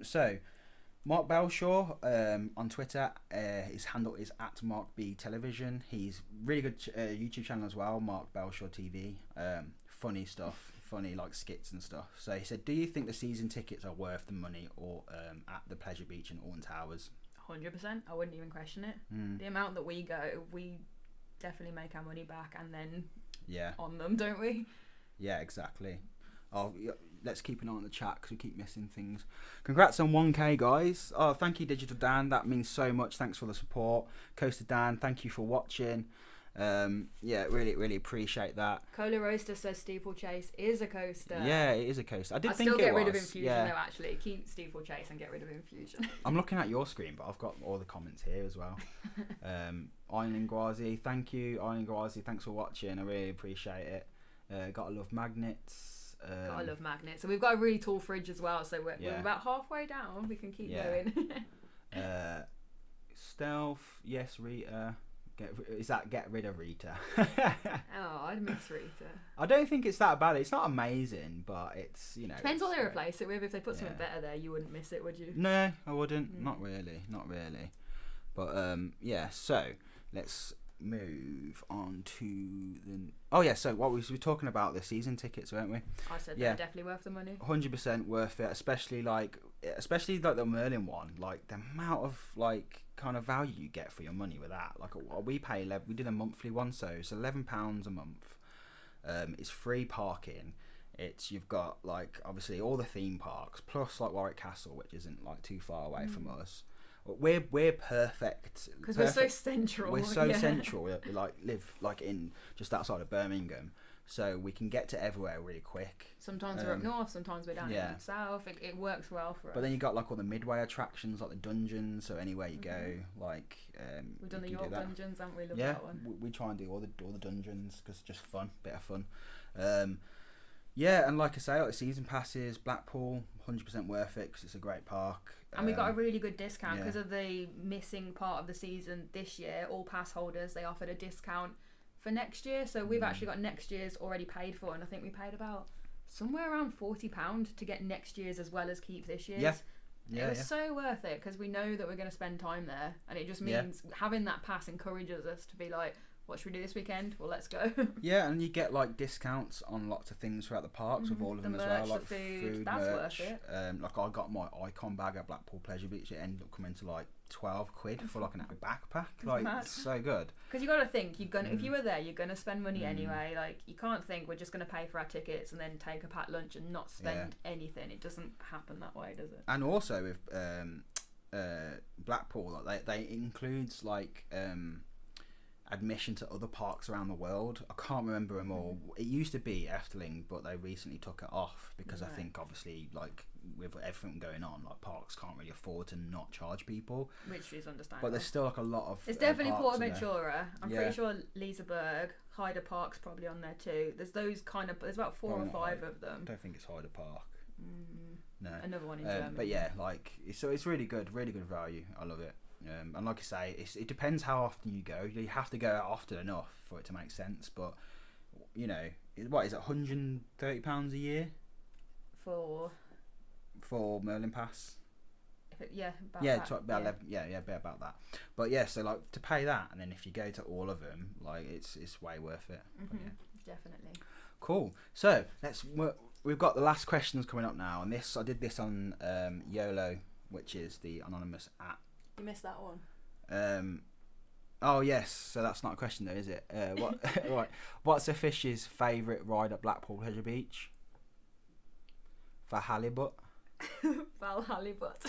So Mark Belshaw on Twitter, his handle is @MarkBTelevision. He's really good YouTube channel as well, Mark Belshaw TV. Funny stuff, funny like skits and stuff. So he said, do you think the season tickets are worth the money, or at the Pleasure Beach and Alton Towers? 100%. I wouldn't even question it. The amount that we go, we definitely make our money back, and then on them, don't we? Yeah, exactly. Oh, let's keep an eye on the chat because we keep missing things. Congrats on 1K, guys. Oh, thank you, Digital Dan. That means so much. Thanks for the support. Coaster Dan, thank you for watching. Really appreciate that. Cola Roaster says Steeplechase is a coaster. Yeah, it is a coaster. I think still it get was. rid of Infusion though, actually. Keep Steeplechase and get rid of Infusion. I'm looking at your screen, but I've got all the comments here as well. Island Gwazi, thank you. Island Gwazi, thanks for watching. I really appreciate it. Gotta love magnets. Gotta love magnets. So we've got a really tall fridge as well, so we're about halfway down. We can keep going. Stealth, yes, Rita. Get rid of Rita? Oh, I'd miss Rita. I don't think it's that bad. It's not amazing, but it's, depends what they replace it with. If they put something better there, you wouldn't miss it, would you? No, I wouldn't. Not really. But so let's move on to the. So what we were talking about, the season tickets, weren't we? I said they're definitely worth the money. 100% worth it, especially like the Merlin one. Like, the amount of like kind of value you get for your money with that. Like, we pay we did a monthly one, so it's £11 a month. It's free parking. You've got like obviously all the theme parks plus like Warwick Castle, which isn't like too far away from us. we're perfect because we're so central. We're so central. We like live like in just outside of Birmingham, so we can get to everywhere really quick. Sometimes we're up north, sometimes we're down in the south. It works well for us. But then you got like all the midway attractions, like the dungeons. So anywhere you go, like we've done the York dungeons, haven't we? Love that one. We try and do all the dungeons because it's just fun, bit of fun. Yeah, and like I say, like season passes, Blackpool, 100% worth it because it's a great park. And we got a really good discount because of the missing part of the season this year. All pass holders, they offered a discount for next year. So we've actually got next year's already paid for, and I think we paid about somewhere around £40 to get next year's as well as keep this year's. It was so worth it because we know that we're going to spend time there, and it just means having that pass encourages us to be like, what should we do this weekend? Well, let's go. Yeah, and you get like discounts on lots of things throughout the parks with all of them merch, as well, like the food. That's merch. Worth it. Like I got my Icon bag at Blackpool Pleasure Beach. It ended up coming to like £12 for like a backpack. Like it's so good. Because you got to think if you were there, you're gonna spend money anyway. Like you can't think we're just gonna pay for our tickets and then take a packed lunch and not spend anything. It doesn't happen that way, does it? And also with Blackpool, like they includes like admission to other parks around the world. I can't remember them all. It used to be Efteling, but they recently took it off because I think obviously like with everything going on, like parks can't really afford to not charge people, which is understandable. But there's still like a lot of there's definitely Portaventura. I'm pretty sure Liseberg, Hyder Park's probably on there too. There's those kind of, there's about 4 or 5 of them. I don't think it's Hyder Park. No, another one in Germany. But yeah, like so it's really good value. I love it. And like I say, it depends how often you go. You have to go out often enough for it to make sense. But you know, what is it, £130 a year for Merlin Pass? About about that. But yeah, so like to pay that, and then if you go to all of them, like it's way worth it. Definitely. Cool. So we've got the last questions coming up now, and I did this on YOLO, which is the anonymous app. You missed that one. Oh yes, so that's not a question though, is it? Right. What's a fish's favourite ride at Blackpool Pleasure Beach? For halibut. Val halibut.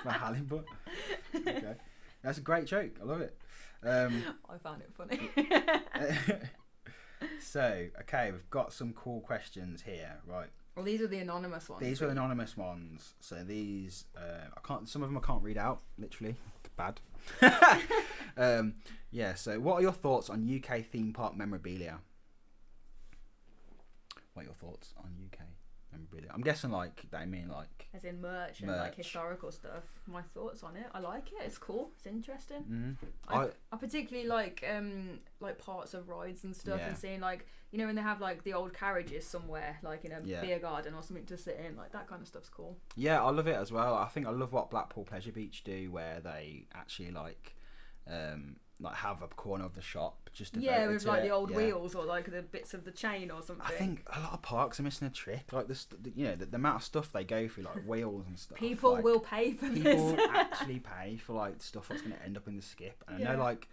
For halibut. Okay, that's a great joke. I love it. I found it funny. So okay, we've got some cool questions here, right? Well, these are the anonymous ones. These were the anonymous ones. So these, I can't. Some of them I can't read out. Literally, bad. Yeah. So, what are your thoughts on UK theme park memorabilia? What are your thoughts on UK memorabilia? I'm guessing like they mean like as in merch and like historical stuff. My thoughts on it. I like it. It's cool. It's interesting. I particularly like parts of rides and stuff, and seeing like, you know, when they have like the old carriages somewhere, like in a beer garden or something to sit in, like that kind of stuff's cool. Yeah, I love it as well. I think I love what Blackpool Pleasure Beach do, where they actually like have a corner of the shop just devoted with like the old wheels or like the bits of the chain or something. I think a lot of parks are missing a trick, like this, the amount of stuff they go through, like wheels and stuff. People will pay for this. People actually pay for like stuff that's going to end up in the skip, and I know like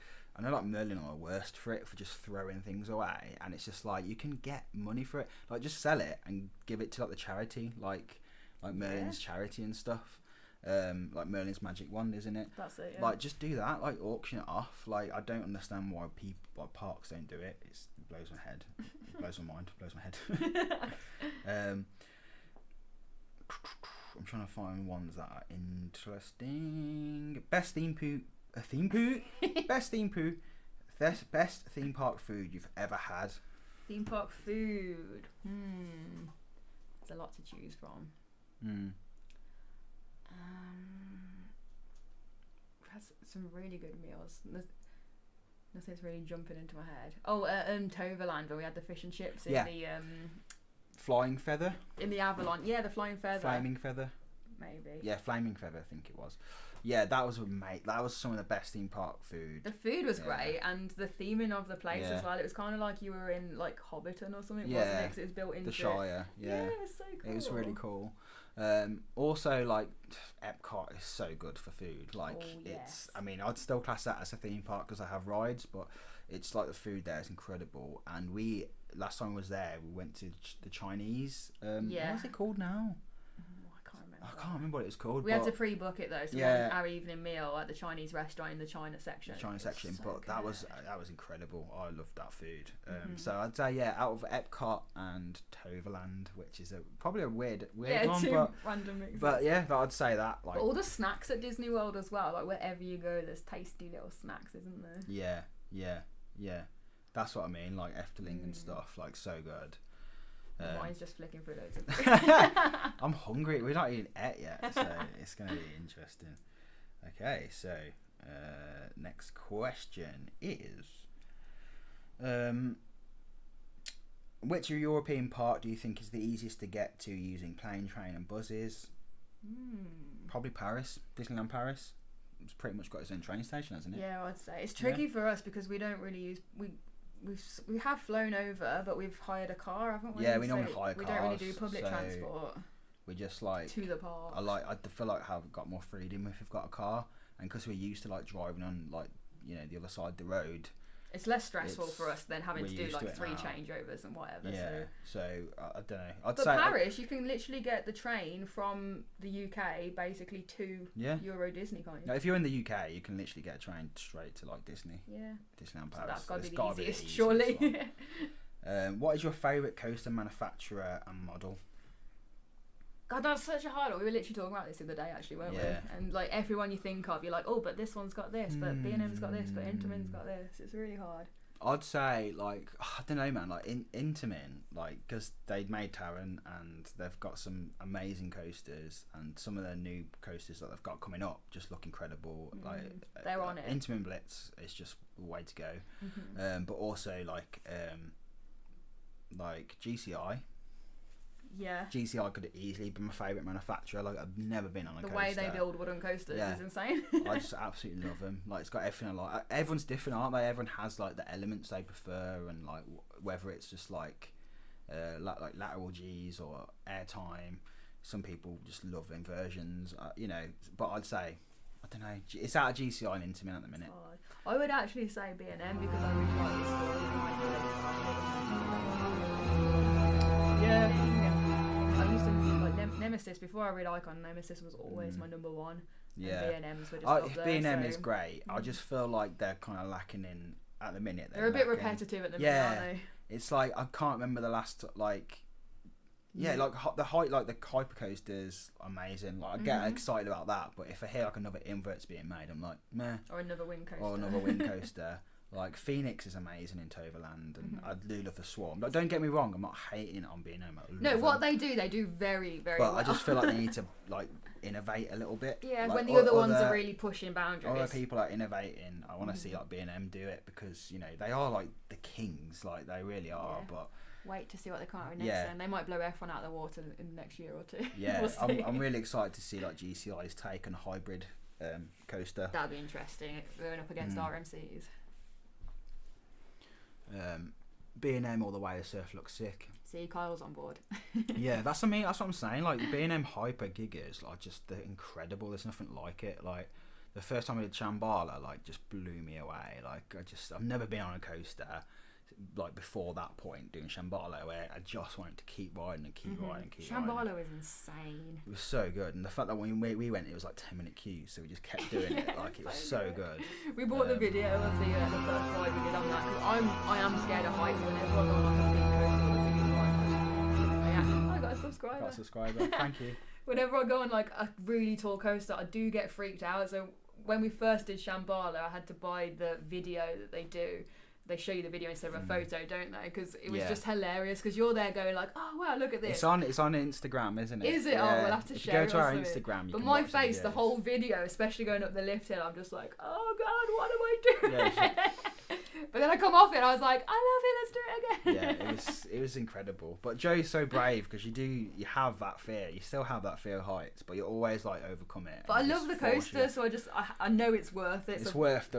Merlin are the worst for it, for just throwing things away, and it's just like you can get money for it, like just sell it and give it to like the charity, like Merlin's charity and stuff. Like Merlin's Magic Wand, isn't it? That's it. Yeah. Like just do that, like auction it off. Like I don't understand why parks don't do it. It blows my head. It blows my mind. It blows my head. I'm trying to find ones that are interesting. Best theme park food you've ever had. Theme park food. There's a lot to choose from. We've had some really good meals. Nothing's really jumping into my head. Toverland, where we had the fish and chips in the Flying Feather. In the Avalon, the Flying Feather. Flaming Feather. Maybe. Yeah, Flaming Feather, I think it was. Yeah, that was That was some of the best theme park food. The food was great, and the theming of the place as well. It was kind of like you were in like Hobbiton or something, wasn't it? 'Cause it was built into the Shire. Yeah, it was so cool. It was really cool. Also, like Epcot is so good for food. Like it's, I mean, I'd still class that as a theme park because I have rides, but it's like the food there is incredible. And last time I was there, we went to the Chinese. What is it called now? I can't remember. I can't remember what it was called. We had to pre-book it though, so we had our evening meal at the Chinese restaurant in the China section. But that was incredible. I loved that food. So I'd say out of Epcot and Toverland, which is probably a weird one, two random mixes. But I'd say that. Like, but all the snacks at Disney World as well. Like wherever you go, there's tasty little snacks, isn't there? Yeah. That's what I mean. Like Efteling and stuff. Like so good. Mine's just flicking through loads of I'm hungry. We're not even ate yet, so it's going to be interesting. Okay, so next question is which European park do you think is the easiest to get to using plane, train and buses? Probably Paris. Disneyland Paris. It's pretty much got its own train station, hasn't it? Yeah, I'd say. It's tricky for us because we don't really use... We have flown over, but we've hired a car, haven't we? Yeah, we normally hire cars. We don't really do public transport. We just like to the park. I feel like I've got more freedom if we've got a car, and because we're used to like driving on like the other side of the road. It's less stressful for us than having to do like 3 now. Changeovers and whatever. Yeah, so I don't know. But Paris, you can literally get the train from the UK basically to Euro Disney, can't you? No, if you're in the UK, you can literally get a train straight to like Disney. Yeah. Disneyland Paris. So that's got to be the easiest, surely. What is your favourite coaster manufacturer and model? God, that's such a hard one. We were literally talking about this the other day, actually, weren't we? And like everyone you think of, you're like, oh, but this one's got this, but B&M's got this, but Intamin's got this. It's really hard. I'd say like I don't know, man. Like Intamin, like because they made Taron and they've got some amazing coasters, and some of their new coasters that they've got coming up just look incredible. Like they're on it. Intamin Blitz is just the way to go. But also like GCI. Yeah. GCI could easily be my favourite manufacturer. Like I've never been on a coaster. The way they build wooden coasters is insane. I just absolutely love them. Like it's got everything I like. Everyone's different, aren't they? Everyone has like the elements they prefer, and like whether it's just like lateral G's or airtime. Some people just love inversions, But I'd say I don't know. It's out of GCI and Intamin at the minute. I would actually say B&M because I really like the story behind it. Yeah. I used to like Nemesis before I read Icon. Nemesis was always my number one. Yeah, and B&M's were just up there. B&M is great. I just feel like they're kind of lacking in at the minute. They're a bit repetitive at the minute, aren't they? It's like I can't remember the last like the height, like the hypercoasters, amazing. Like I get excited about that, but if I hear like another invert's being made, I'm like meh. Or another wind coaster. Like Phoenix is amazing in Toverland, and I do love the Swarm. Like, don't get me wrong, I'm not hating on B&M. No, what they do very, very well. But I just feel like they need to like innovate a little bit. Yeah, like, when the other ones are really pushing boundaries. Other people are innovating. I want to see like B&M do it because they are like the kings. Like they really are. Yeah. But wait to see what they come out with next. And they might blow everyone out of the water in the next year or two. Yeah, I'm really excited to see like GCI's take on a hybrid coaster. That'd be interesting. Going up against RMCs. B&M all the way. The surf looks sick. See, Kyle's on board. Yeah, that's what I'm saying. Like B&M Hyper Gigas, like just they're incredible. There's nothing like it. Like the first time we did Shambhala, like just blew me away. Like I've never been on a coaster like before that point doing Shambhala where I just wanted to keep riding and keep riding. Shambhala is insane. It was so good, and the fact that when we went, it was like 10-minute queues, so we just kept doing it. Like it was so good. We bought the video of the first ride we did on that because I am scared of heights. Whenever I go on like a big coaster, I got a subscriber. Thank you. Whenever I go on like a really tall coaster, I do get freaked out. So when we first did Shambhala, I had to buy the video that they do. They show you the video instead of a photo, don't they? Because it was just hilarious. Because you're there going like, "Oh wow, look at this." It's on Instagram, isn't it? Is it? Yeah. Oh, we'll have to share it. Go to our Instagram. But my face, the whole video, especially going up the lift hill, I'm just like, "Oh God, what am I doing?" Yeah, but then I come off it, and I was like, "I love it. Let's do it again." Yeah, it was incredible. But Joe's so brave because you have that fear. You still have that fear of heights, but you always like overcome it. But I love the coaster, so I know it's worth it. It's worth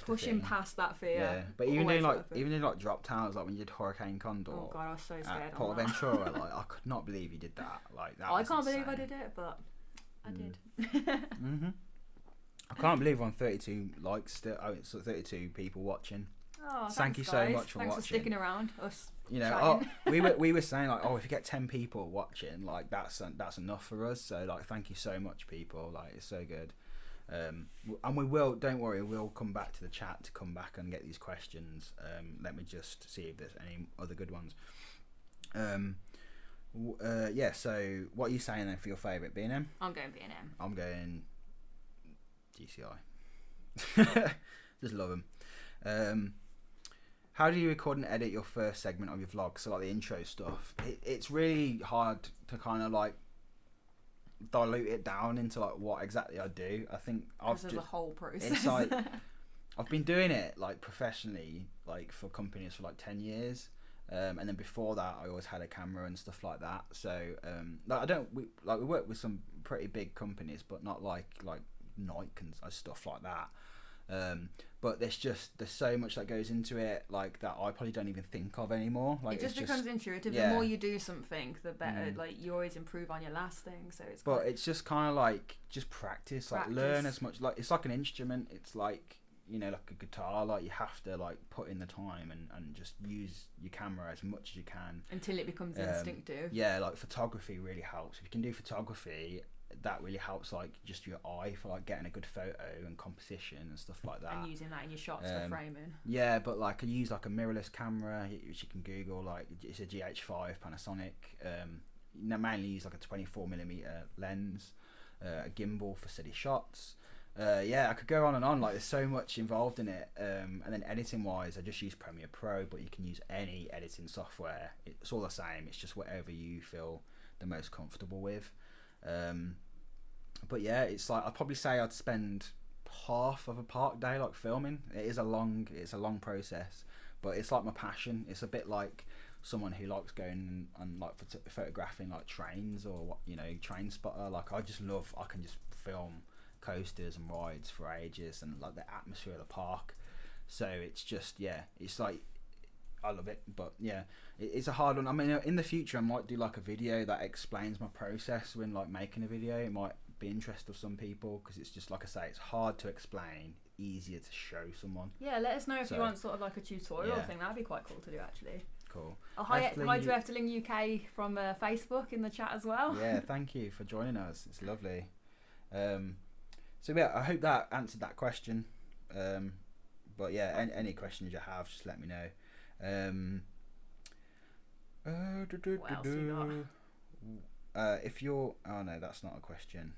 pushing past that fear. Yeah. But even in drop towns, like when you did Hurricane Condor. Oh God, I was so scared. At Portaventura, like I could not believe you did that. Like that. I can't believe I did it, but I did. I can't believe we're on 32 likes still. Oh, it's 32 people watching. Oh, Thank you thanks, so guys. much for Thanks watching. for sticking around. Us. You know, chatting. we were saying like, if you get 10 people watching, like that's enough for us. So like, thank you so much, people. Like, it's so good. And we will. Don't worry, we'll come back to the chat to come back and get these questions. Let me just see if there's any other good ones. Yeah. So, what are you saying then for your favourite? B&M? I'm going B&M. I'm going GCI. Just love them. How do you record and edit your first segment of your vlog? So like the intro stuff. It's really hard to kind of like dilute it down into like what exactly I do. I think Because of the whole process. It's like I've been doing it like professionally, like for companies for like 10 years. And then before that, I always had a camera and stuff like that. So like we work with some pretty big companies, but not like Nike and stuff like that. But there's so much that goes into it, like that I probably don't even think of anymore. Like it just becomes intuitive. yeah. The more you do something, the better. Like you always improve on your last thing. So it's. But it's just kind of like just practice, like learn as much. Like it's like an instrument. It's like, you know, like a guitar. Like you have to like put in the time and just use your camera as much as you can until it becomes instinctive. Yeah, like photography really helps. If you can do photography, that really helps like just your eye for like getting a good photo and composition and stuff like that, and using that in your shots for framing. Yeah, but like I use like a mirrorless camera, which you can Google. Like it's a GH5 Panasonic. Mainly use like a 24mm lens, a gimbal for steady shots. Yeah, I could go on and on. Like there's so much involved in it. And then editing wise, I just use Premiere Pro, but you can use any editing software. It's all the same. It's just whatever you feel the most comfortable with. But yeah, it's like I'd probably say I'd spend half of a park day like filming. It's a long process, but it's like my passion. It's a bit like someone who likes going and like photographing like trains or, you know, train spotter. Like I can just film coasters and rides for ages and like the atmosphere of the park. So it's just, yeah, it's like I love it. But yeah, it's a hard one. I mean, in the future I might do like a video that explains my process when like making a video. It might be interest of some people because it's just, like I say, it's hard to explain, easier to show someone. Yeah, let us know if you want sort of like a tutorial thing. That'd be quite cool to do, actually. Cool. Hi to Efteling UK from Facebook in the chat as well. Yeah, thank you for joining us. It's lovely. So yeah, I hope that answered that question. But yeah, any questions you have, just let me know. What else you got? If you're, oh no, that's not a question.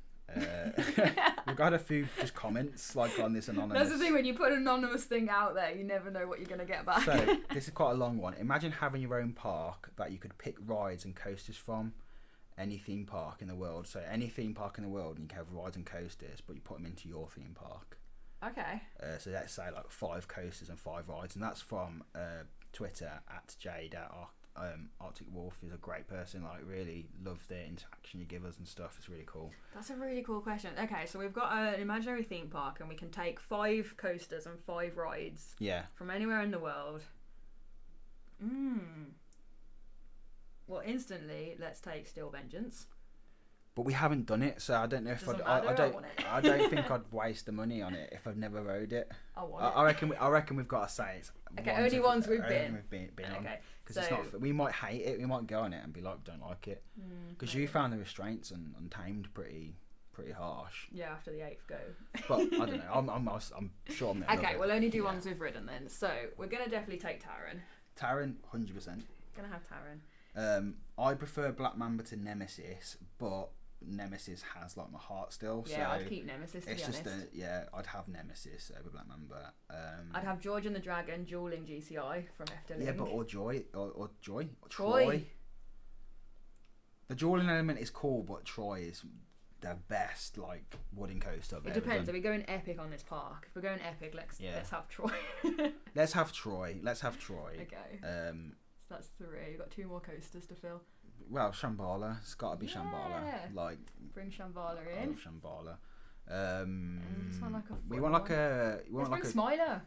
We've got a few just comments like on this anonymous. That's the thing, when you put an anonymous thing out there, you never know what you're going to get back. So this is quite a long one. Imagine having your own park that you could pick rides and coasters from any theme park in the world. So any theme park in the world, and you can have rides and coasters, but you put them into your theme park. Okay. So let's say like 5 coasters and 5 rides, and that's from Twitter at Jade at Arctic Wolf. Is a great person. Like really love the interaction you give us and stuff. It's really cool. That's a really cool question. Okay, so we've got an imaginary theme park, and we can take 5 coasters and 5 rides. Yeah. From anywhere in the world. Well, instantly, let's take Steel Vengeance. But we haven't done it, so I don't know if I don't think I'd waste the money on it if I've never rode it. I reckon we've got to say it's only ones we've been on. Okay, because it's not. We might hate it. We might go on it and be like, don't like it. Because you found the restraints and Untamed pretty harsh. Yeah, after the 8th go. But I don't know. I'm sure I'm gonna. Okay, we'll only do ones we've ridden then. So we're gonna definitely take Taron. Taron, 100%. Gonna have Taron. I prefer Black Mamba to Nemesis, but Nemesis has like my heart still. Yeah, so I'd keep Nemesis to be honest. I'd have Nemesis over Black Mamba. I'd have George and the Dragon dueling GCI from Efteling. Yeah, but or Troy. The dueling element is cool, but Troy is the best like wooden coaster. It depends. Are we going epic on this park? If we're going epic, let's have Troy. Let's have Troy. Okay. So that's 3. You've got 2 more coasters to fill. Well, Shambhala. It's got to be Shambhala. Like bring Shambhala in. Shambhala. We want like a. Let's bring Smiler.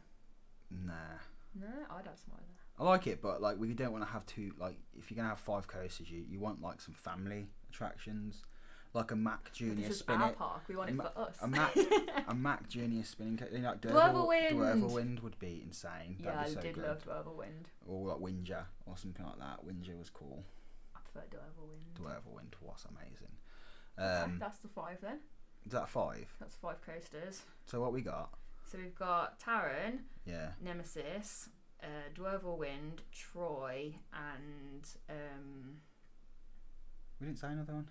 Nah. No, I'd have Smiler. I like it, but like we don't want to have 2. Like if you're gonna have 5 coasters, you want like some family attractions. like a Mac Junior This is spinning. our park. We want it for us. A Mac Junior spinning. Like Dwervelwind. Dwervelwind would be insane. Yeah, That'd be I so did good. love Dwervelwind. Or like Winger or something like that. Winger was cool. I prefer Dwervelwind. Dwervelwind was amazing. Okay, that's the 5 then. Is that 5? That's 5 coasters. So what we got? So we've got Taran, Yeah. Nemesis, Dwervelwind, Troy, and We didn't say another one.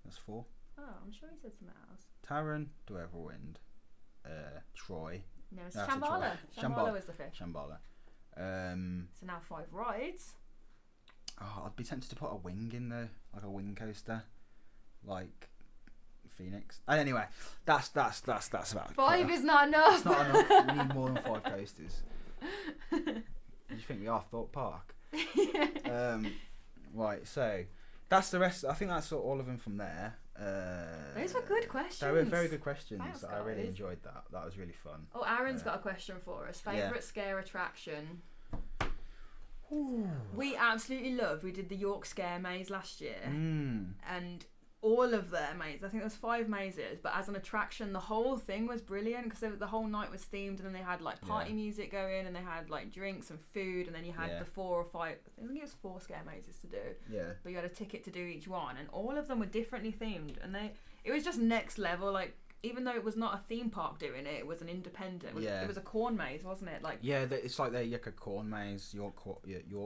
That's 4. oh, I'm sure he said something else. Taran, Dwervelwind, Troy, Nemesis, That's a Shambhala. Troy. Shambhala was the 5th. Shambhala. So now 5 rides. Oh, I'd be tempted to put a wing in there, like a wing coaster, like Phoenix. Anyway, that's about 5 is not enough. It's not enough. We need more than 5 coasters. Do you think we are Thorpe Park? Right, so that's the rest. I think that's all of them from there. Those were good questions. They were very good questions. Thanks, I really guys. enjoyed that. That was really fun. Oh, Aaron's got a question for us. Favourite scare attraction? Ooh. We absolutely loved. We did the York Scare Maze last year, Mm. and all of their mazes. I think there was 5 mazes, but as an attraction, the whole thing was brilliant because the whole night was themed, and then they had like party music going, and they had like drinks and food, and then you had the 4 or 5. I think it was 4 scare mazes to do. Yeah. But you had a ticket to do each one, and all of them were differently themed, and it was just next level. Like, even though it was not a theme park doing it, it was an independent. It was a corn maze, wasn't it? Like, yeah, it's like the corn maze, York.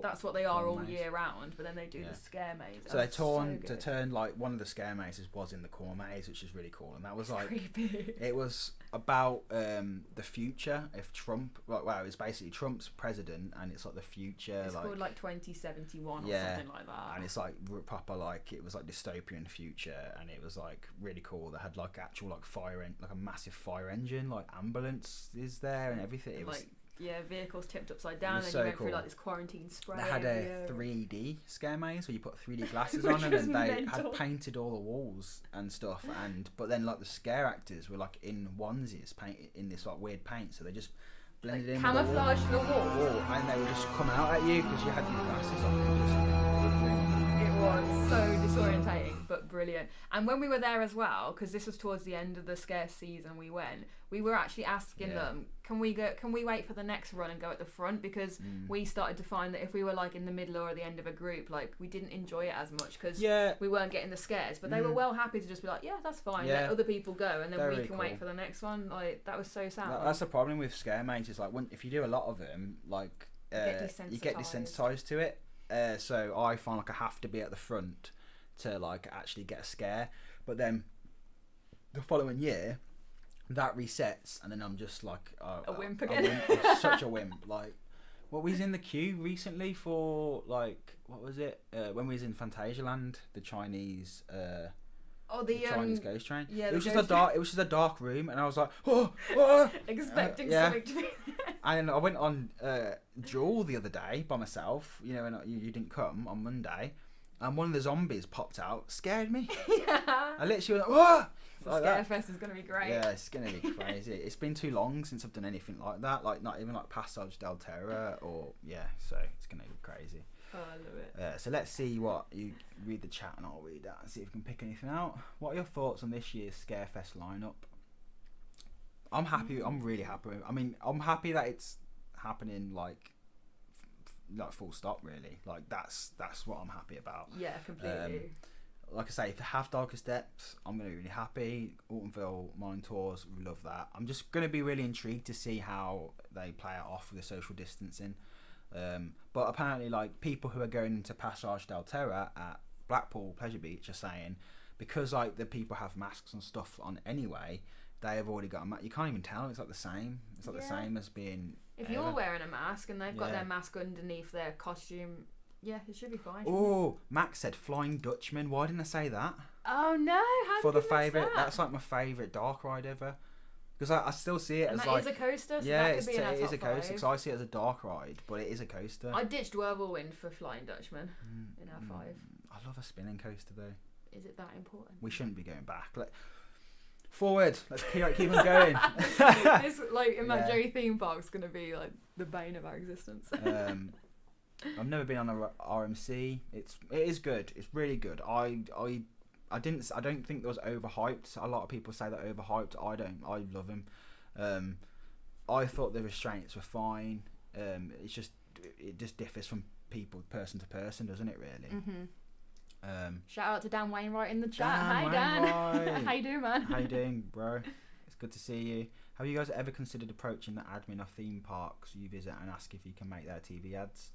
that's what they are all maze. year round. But then they do the scare maze. So they turned like one of the scare mazes was in the corn maze, which is really cool, and that was like creepy. It was about the future. If Trump, it's basically Trump's president, and it's like the future. It's called like 2071 or something like that. And it's like proper, like it was like dystopian future, and it was like really cool. They had like actual like like a massive fire engine, like ambulance is there and everything. It was like vehicles tipped upside down, and so you went cool. through like this quarantine spray. They had a 3D scare maze where you put 3D glasses on, and then they had painted all the walls and stuff. But then like the scare actors were like in onesies, painted in this like weird paint, so they just blended in camouflage the wall, and they would just come out at you because you had your glasses on. And it was so disorientating, but brilliant. And when we were there as well, because this was towards the end of the scare season, we were actually asking them, can we wait for the next run and go at the front, because we started to find that if we were like in the middle or the end of a group, like we didn't enjoy it as much because we weren't getting the scares, but they were well happy to just be like, yeah, that's fine, let other people go, and then we can wait for the next one. Like, that was so sad. That's the problem with scare mazes, like if you do a lot of them, like you get desensitized to it. So I find like I have to be at the front to like actually get a scare, but then the following year that resets, and then I'm just like a wimp again. Such a wimp. Like, what was in the queue recently for, like, what was it when we was in Fantasialand, the Chinese the Chinese ghost train. Yeah, it was just a dark room, and I was like, expecting something to be. And I went on Jewel the other day by myself, and you didn't come on Monday, and one of the zombies popped out, scared me. I literally went, whoa! Like Scarefest is going to be great. Yeah, it's going to be crazy. It's been too long since I've done anything like that, like not even like Passage del Terra so it's going to be crazy. Oh, I love it. So let's see what you read the chat, and I'll read that and see if we can pick anything out. What are your thoughts on this year's Scarefest lineup? I'm happy. I'm really happy. I'm happy that it's happening like full stop. Really, like that's what I'm happy about. Yeah, completely. Like I say, if they have Darkest Depths, I'm going to be really happy. Altonville Mine Tours, we love that. I'm just going to be really intrigued to see how they play it off with the social distancing. But apparently, like, people who are going into Passage del Terra at Blackpool Pleasure Beach are saying, because like the people have masks and stuff on anyway, they have already got a mask. You can't even tell. It's like the same. It's like the same as being. If you're wearing a mask and they've got their mask underneath their costume, yeah, it should be fine. Oh, Max said Flying Dutchman. Why didn't I say that? Oh no! How For did the you miss favourite, that? that's like my favourite dark ride ever. Because I still see it and as that like. Is a coaster. So yeah, that could be in our it is top a coaster. 5. Because I see it as a dark ride, but it is a coaster. I ditched Dwervelwind for Flying Dutchman in our 5. I love a spinning coaster though. Is it that important? We shouldn't be going back. Forward. Let's keep on going. this like imaginary theme park's gonna be like the bane of our existence. I've never been on a RMC. It is good. It's really good. I I don't think there was overhyped. A lot of people say that overhyped. I don't. I love him. I thought the restraints were fine. It just differs from person to person, doesn't it? Really. Mm-hmm. Shout out to Dan Wainwright in the chat. Hi Dan. How you doing, man? How you doing, bro? It's good to see you. Have you guys ever considered approaching the admin of theme parks you visit and ask if you can make their TV ads?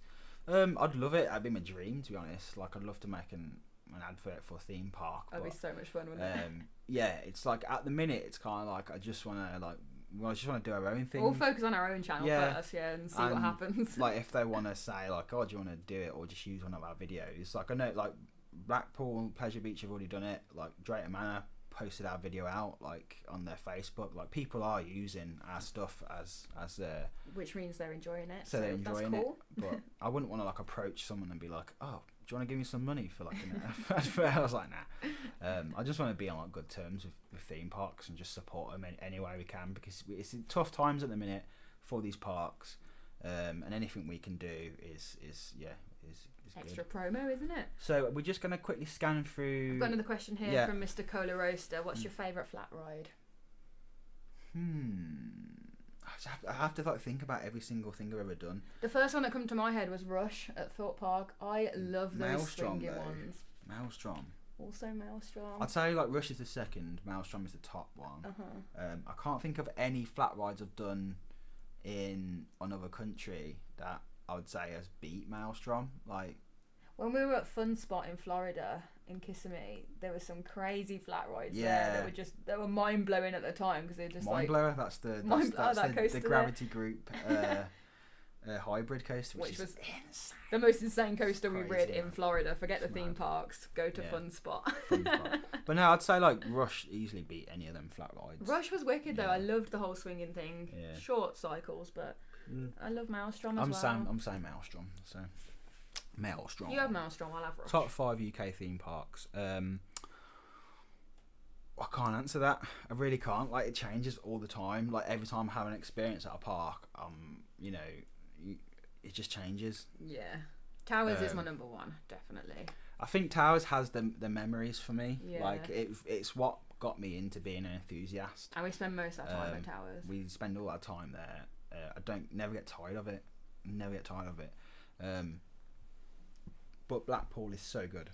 I'd love it. It'd be my dream, to be honest. Like, I'd love to make an advert for a theme park. That'd be so much fun, wouldn't it? Yeah, it's like at the minute, it's kind of like I just want to do our own thing. We'll focus on our own channel first, and see what happens. Like, if they want to say like, "Oh, do you want to do it?" or just use one of our videos. Like, I know, like Blackpool, Pleasure Beach have already done it. Like, Drayton Manor posted our video out like on their Facebook. Like, people are using our stuff as which means they're enjoying it. So they're enjoying that's cool. it. But I wouldn't want to like approach someone and be like, "Oh, do you want to give me some money for like an advert?" I was like, nah. I just want to be on like good terms with theme parks and just support them any way we can, because it's tough times at the minute for these parks, and anything we can do is extra good. promo, isn't it? So we're just gonna quickly scan through. I've got another question here from Mr. Cola Roaster. What's your favourite flat ride? I have to like think about every single thing I've ever done. The first one that came to my head was Rush at Thorpe Park. I love those Maelstrom, swinging ones. Maelstrom. Also Maelstrom. I'd say like Rush is the second, Maelstrom is the top one. I can't think of any flat rides I've done in another country that I would say has beat Maelstrom. Like, when we were at Fun Spot in Florida, in Kissimmee, there were some crazy flat rides there that they were mind blowing at the time, because they're just mind blower. That's the Gravity Group hybrid coaster, which was insane. The most insane coaster we rid in Florida. Forget the theme parks. Go to Fun Spot. But no, I'd say like Rush easily beat any of them flat rides. Rush was wicked though. I loved the whole swinging thing. Short cycles, but I love Maelstrom as well. I'm saying Maelstrom. So Maelstrom. You have Maelstrom. I'll have Rush. Top 5 UK theme parks. I can't answer that. I really can't. Like, it changes all the time. Like, every time I have an experience at a park, you know, it just changes. Yeah, Towers is my number one, definitely. I think Towers has the memories for me. Yeah. Like, it's what got me into being an enthusiast. And we spend most of our time at Towers. We spend all our time there. I never get tired of it. But Blackpool is so good.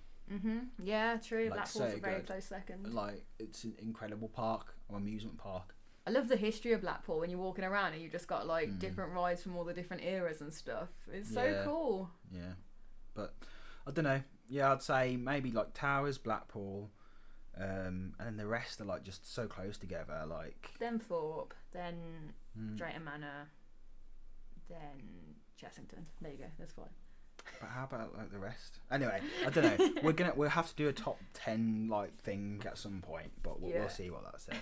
Yeah, true. Like, Blackpool's a very close second. Like, it's an incredible park, or amusement park. I love the history of Blackpool when you're walking around and you just got like different rides from all the different eras and stuff. It's so cool. Yeah, but I don't know. Yeah, I'd say maybe like Towers, Blackpool, and then the rest are like just so close together. Like, then Thorpe, then Drayton Manor, then Chessington. There you go. That's fine. But how about like the rest? Anyway, I don't know. We'll have to do a top 10 like thing at some point, but we'll see what that says.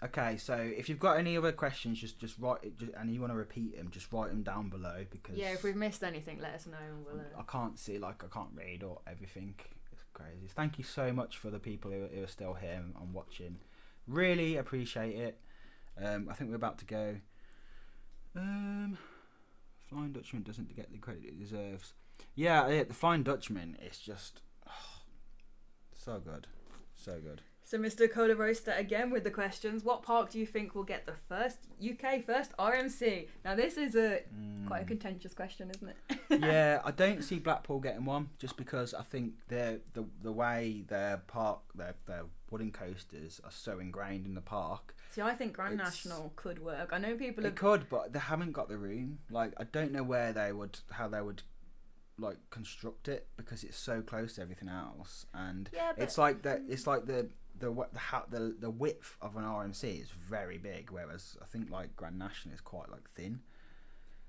Okay, so if you've got any other questions, just write it, and you want to repeat them, just write them down below, because if we've missed anything, let us know. And we'll, I can't see, like, I can't read or everything. It's crazy. Thank you so much for the people who are still here and watching. Really appreciate it. I think we're about to go. Flying Dutchman doesn't get the credit it deserves. Yeah, the Flying Dutchman is just so good. So Mr. Cola Roaster again with the questions. What park do you think will get the UK first RMC? Now this is quite a contentious question, isn't it? Yeah, I don't see Blackpool getting one, just because I think the way their wooden coasters are so ingrained in the park. See, I think Grand National could work. I know people It could, but they haven't got the room. Like, I don't know how they would like construct it, because it's so close to everything else, and it's like that. It's like the width of an RMC is very big, whereas I think like Grand National is quite like thin.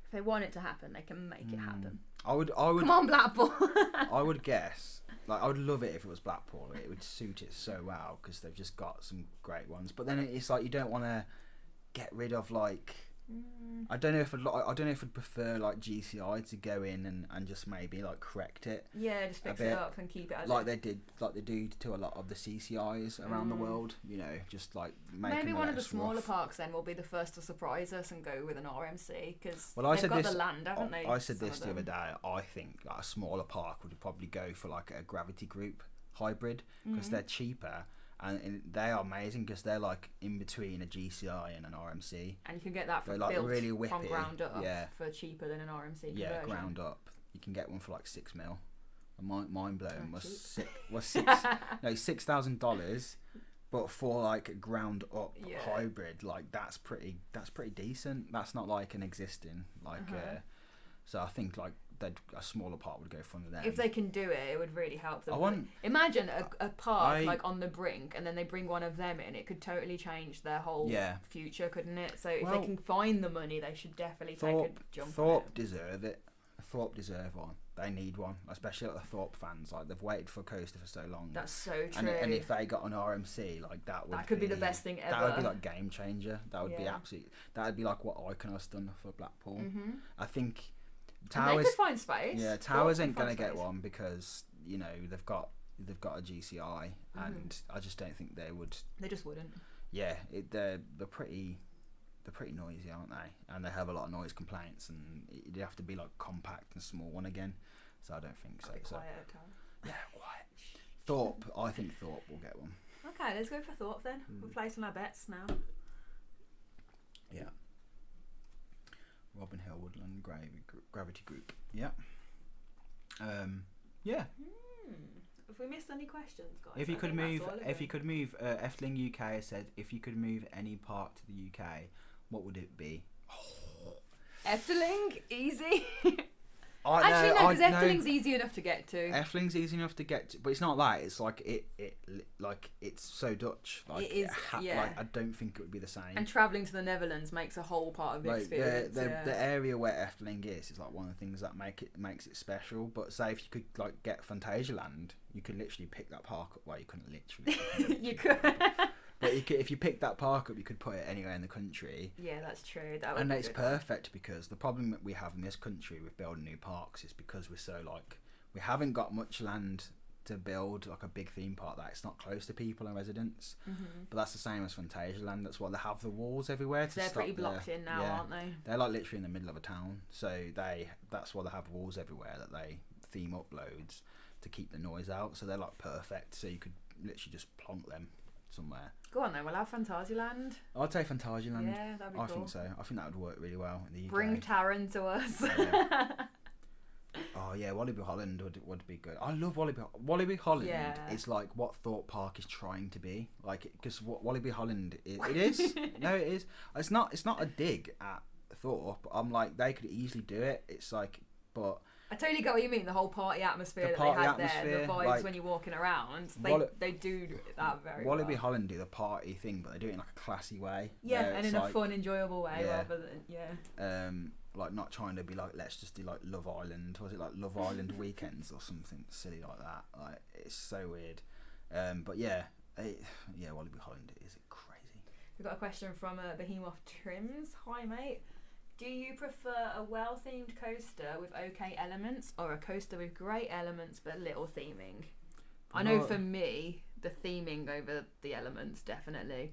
If they want it to happen, they can make it happen. I would. Come on, Blackpool. I would guess. Like, I would love it if it was Blackpool. It would suit it so well, because they've just got some great ones. But then it's like you don't want to get rid of like. I don't know if I'd prefer like GCI to go in and just maybe like correct it. Yeah, just fix it up and keep it as like they do to a lot of the CCIs around the world. You know, just like maybe one of the smaller parks then will be the first to surprise us and go with an RMC, because they've got the land, haven't they? I said this the other day. I think like a smaller park would probably go for like a Gravity Group hybrid because they're cheaper. And they are amazing because they're like in between a GCI and an RMC. And you can get that from like built really whippy. from ground up for cheaper than an RMC conversion. Yeah, ground up. You can get one for like $6 mil. Mind blowing was $6,000, but for like a ground up hybrid, like that's pretty decent. That's not like an existing like. So I think like a smaller part would go for one of them. If they can do it, it would really help them. Imagine a park like on the brink, and then they bring one of them in. It could totally change their whole future, couldn't it? So if they can find the money, they should definitely take a jump. Thorpe deserve it. Thorpe deserve one. They need one, especially like the Thorpe fans. Like they've waited for a coaster for so long. That's so true. And if they got an RMC, like that could be the best thing ever. That would be like game changer. That would be absolute. That would be like what Iconos done for Blackpool. I think. Towers, they could find space. Yeah, Towers ain't gonna get one because they've got a GCI, and I just don't think they would. They just wouldn't. Yeah, they're pretty noisy, aren't they? And they have a lot of noise complaints, and you'd have to be like compact and small one again. So I don't think so. Quiet, yeah, quiet. Thorpe, I think Thorpe will get one. Okay, let's go for Thorpe then. We're placing our bets now. Yeah. Robin Hill Woodland Gravity Group. Yeah. Yeah. Have we missed any questions, guys? If you could move, Efteling UK has said, if you could move any park to the UK, what would it be? Efteling, easy. Actually, no, because Efteling's easy enough to get to. Efteling's easy enough to get to, but it's not that. It's like it's so Dutch. Like, it is. Like I don't think it would be the same. And travelling to the Netherlands makes a whole part of the experience. The area where Efteling is like one of the things that makes it special. But say if you could like get Phantasialand, you could literally pick that park up. Well, you couldn't literally. You could. But if you pick that park up, you could put it anywhere in the country. Yeah, that's true. And it's perfect because the problem that we have in this country with building new parks is because we're so like we haven't got much land to build like a big theme park that it's not close to people and residents. But that's the same as Phantasialand. That's why they have the walls everywhere. They're pretty blocked in now, aren't they? They're like literally in the middle of a town, so that's why they have walls everywhere that they theme up loads to keep the noise out. So they're like perfect. So you could literally just plonk them somewhere. Go on then, we'll have Phantasialand. I'd say Phantasialand. Yeah, that'd be cool. I think so. I think that would work really well in the UK. Bring Taron to us. Oh yeah, Walibi Holland would be good. I love Walibi Holland. Yeah. Is like what Thorpe Park is trying to be. Like, because what Walibi Holland it is. No, it is. It's not a dig at Thorpe. I'm like, they could easily do it. It's like, but I totally get what you mean. The whole party atmosphere that they had there, the vibes like, when you're walking around, they do that very well. Walibi Holland do the party thing, but they do it in like a classy way. Yeah, and in a fun, enjoyable way rather than like not trying to be like, let's just do like Love Island. Was it like Love Island weekends or something silly like that? Like it's so weird. But Walibi Holland is crazy. We've got a question from Behemoth Trims. Hi mate. Do you prefer a well-themed coaster with okay elements or a coaster with great elements but little theming? I know for me, the theming over the elements, definitely.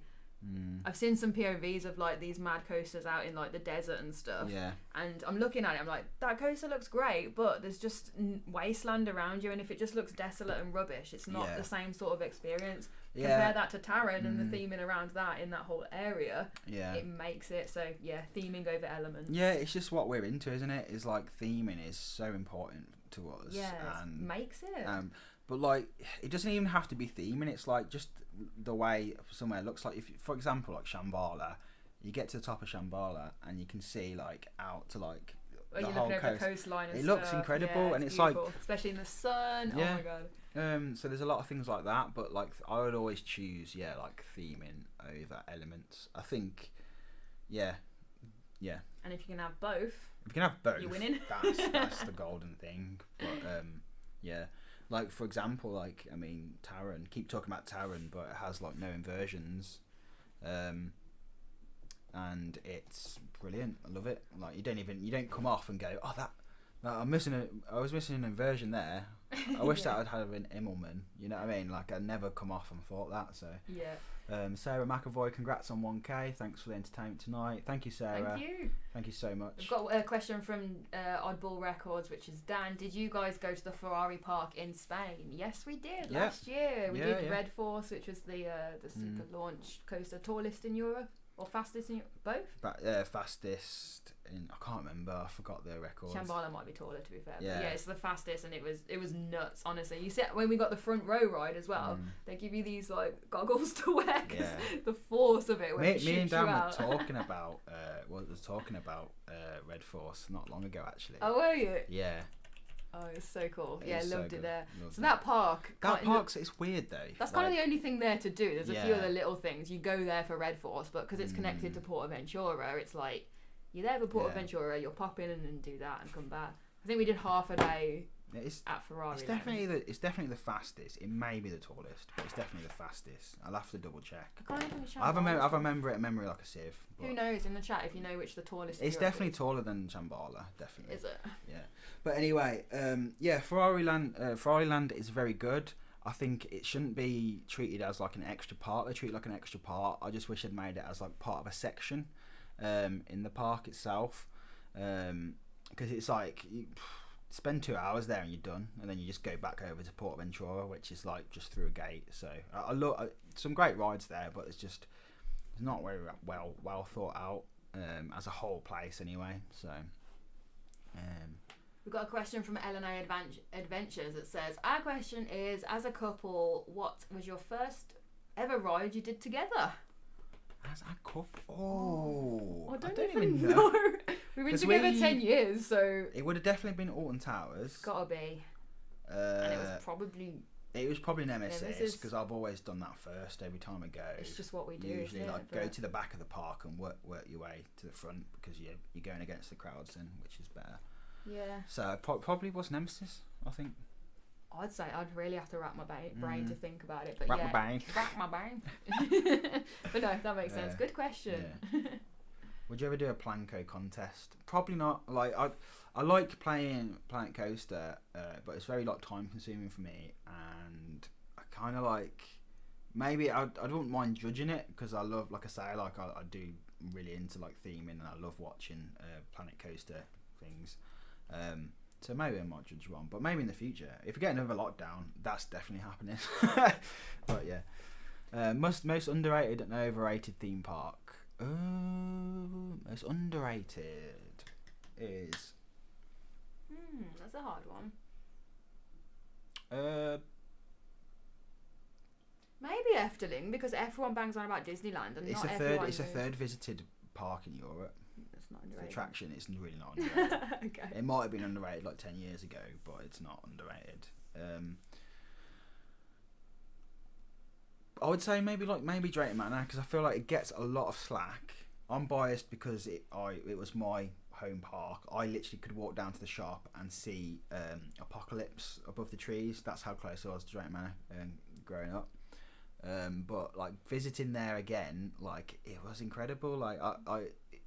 I've seen some POVs of like these mad coasters out in like the desert and stuff. Yeah. And I'm looking at it, I'm like, that coaster looks great, but there's just wasteland around you, and if it just looks desolate and rubbish, it's not the same sort of experience. Compare that to Taron and the theming around that in that whole area. Yeah. It makes it so theming over elements. Yeah, it's just what we're into, isn't it? Is like theming is so important to us. Yeah, and makes it. But like, it doesn't even have to be theming. It's like just the way somewhere looks like. If, for example, like Shambhala, you get to the top of Shambhala and you can see like out to like the whole coast. The coastline and it looks incredible, and it's beautiful. Like especially in the sun. Yeah. Oh my god. So there's a lot of things like that, but like I would always choose like theming over elements. I think, yeah. And if you can have both, you're winning. That's the golden thing. But like for example, like I mean, Taron. Keep talking about Taron, but it has like no inversions, and it's brilliant. I love it. Like you don't come off and go, oh No, I was missing an inversion there. I wish Yeah. that I'd had an Immelman. You know what I mean? Like I'd never come off and thought that. So, Yeah. Sarah McAvoy, congrats on 1K. Thanks for the entertainment tonight. Thank you, Sarah. Thank you. Thank you so much. We've got a question from Oddball Records, which is Dan. Did you guys go to the Ferrari park in Spain? Yes, we did Yeah. last year. We Yeah, did yeah. Red Force, which was the super launch coaster, tallest in Europe or fastest in Europe? Both. Fastest. I can't remember. I forgot the records. Shambhala might be taller, to be fair. Yeah. But yeah, it's the fastest, and it was nuts. Honestly, you see when we got the front row ride as well. They give you these like goggles to wear because the force of it. When it Me and shoots Dan you were out. talking about Red Force not long ago actually. Oh, were you? Yeah. Oh, it's so cool. It Yeah, is so loved it good. there. Loved So it. that park. It's weird though. That's kind of the only thing there to do. There's a few Yeah. other little things. You go there for Red Force, but because it's connected to Portaventura, it's like you're there for Portaventura, you'll pop in and do that and come back. I think we did half a day at Ferrari. It's definitely the fastest. It may be the tallest, but it's definitely the fastest. I'll have to double check. I can't even think I remember it in memory like a sieve. Who knows in the chat if you know which the tallest. It's in Europe definitely is. taller than Shambhala, definitely. Is it? Yeah. But anyway, Ferrari Land is very good. I think it shouldn't be treated as like an extra part. They treat it like an extra part. I just wish they'd made it as like part of a section in the park itself. Because it's like you spend 2 hours there and you're done, and then you just go back over to Portaventura, which is like just through a gate. So I look some great rides there, but it's not very well thought out as a whole place anyway. So We've got a question from LNA Adventures that says, our question is, as a couple, what was your first ever ride you did together? as a couple, I don't even know. We've been together 10 years, so it would have definitely been Alton Towers. Gotta be. And it was probably Nemesis because I've always done that first every time I go. It's just what we do. Usually, isn't like it? go to the back of the park and work your way to the front because you're going against the crowds then, which is better. Yeah. So probably was Nemesis, I think. I'd say I'd really have to rack my brain to think about it. But Rack my brain. Rack my brain. But no, that makes sense. Good question. Yeah. Would you ever do a Planko contest? Probably not. Like I like playing Planet Coaster, but it's very like time consuming for me, and I kind of like maybe I don't mind judging it because I love, like I say, like I do really into like theming and I love watching Planet Coaster things. So maybe I might judge one, but maybe in the future, if we get another lockdown, that's definitely happening. But yeah, most underrated and overrated theme park. Most underrated is. That's a hard one. Maybe Efteling, because everyone bangs on about Disneyland and It's not a everyone third. It's a knows. third visited park in Europe. That's not The underrated. attraction is really not underrated. Okay. It might have been underrated like 10 years ago, but it's not underrated. I would say maybe Drayton Manor because I feel like it gets a lot of slack. I'm biased because it was my home park. I literally could walk down to the shop and see Apocalypse above the trees. That's how close I was to Drayton Manor growing up. But like visiting there again, like it was incredible. Like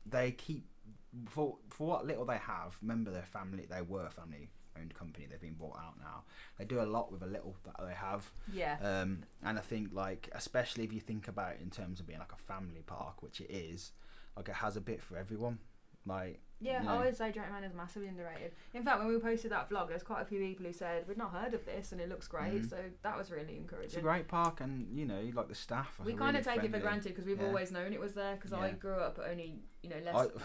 they keep for what little they have. Remember they were a family owned company. They've been bought out now. They do a lot with a little that they have. Yeah. And I think like especially if you think about it in terms of being like a family park, which it is, like it has a bit for everyone. Like Yeah, you know. I would say Drayton Manor is massively underrated. In fact, when we posted that vlog, there's quite a few people who said we'd not heard of this and it looks great. So that was really encouraging. It's a great park, and you know, like the staff. We kind of take it for granted because we've always known it was there. Because I grew up only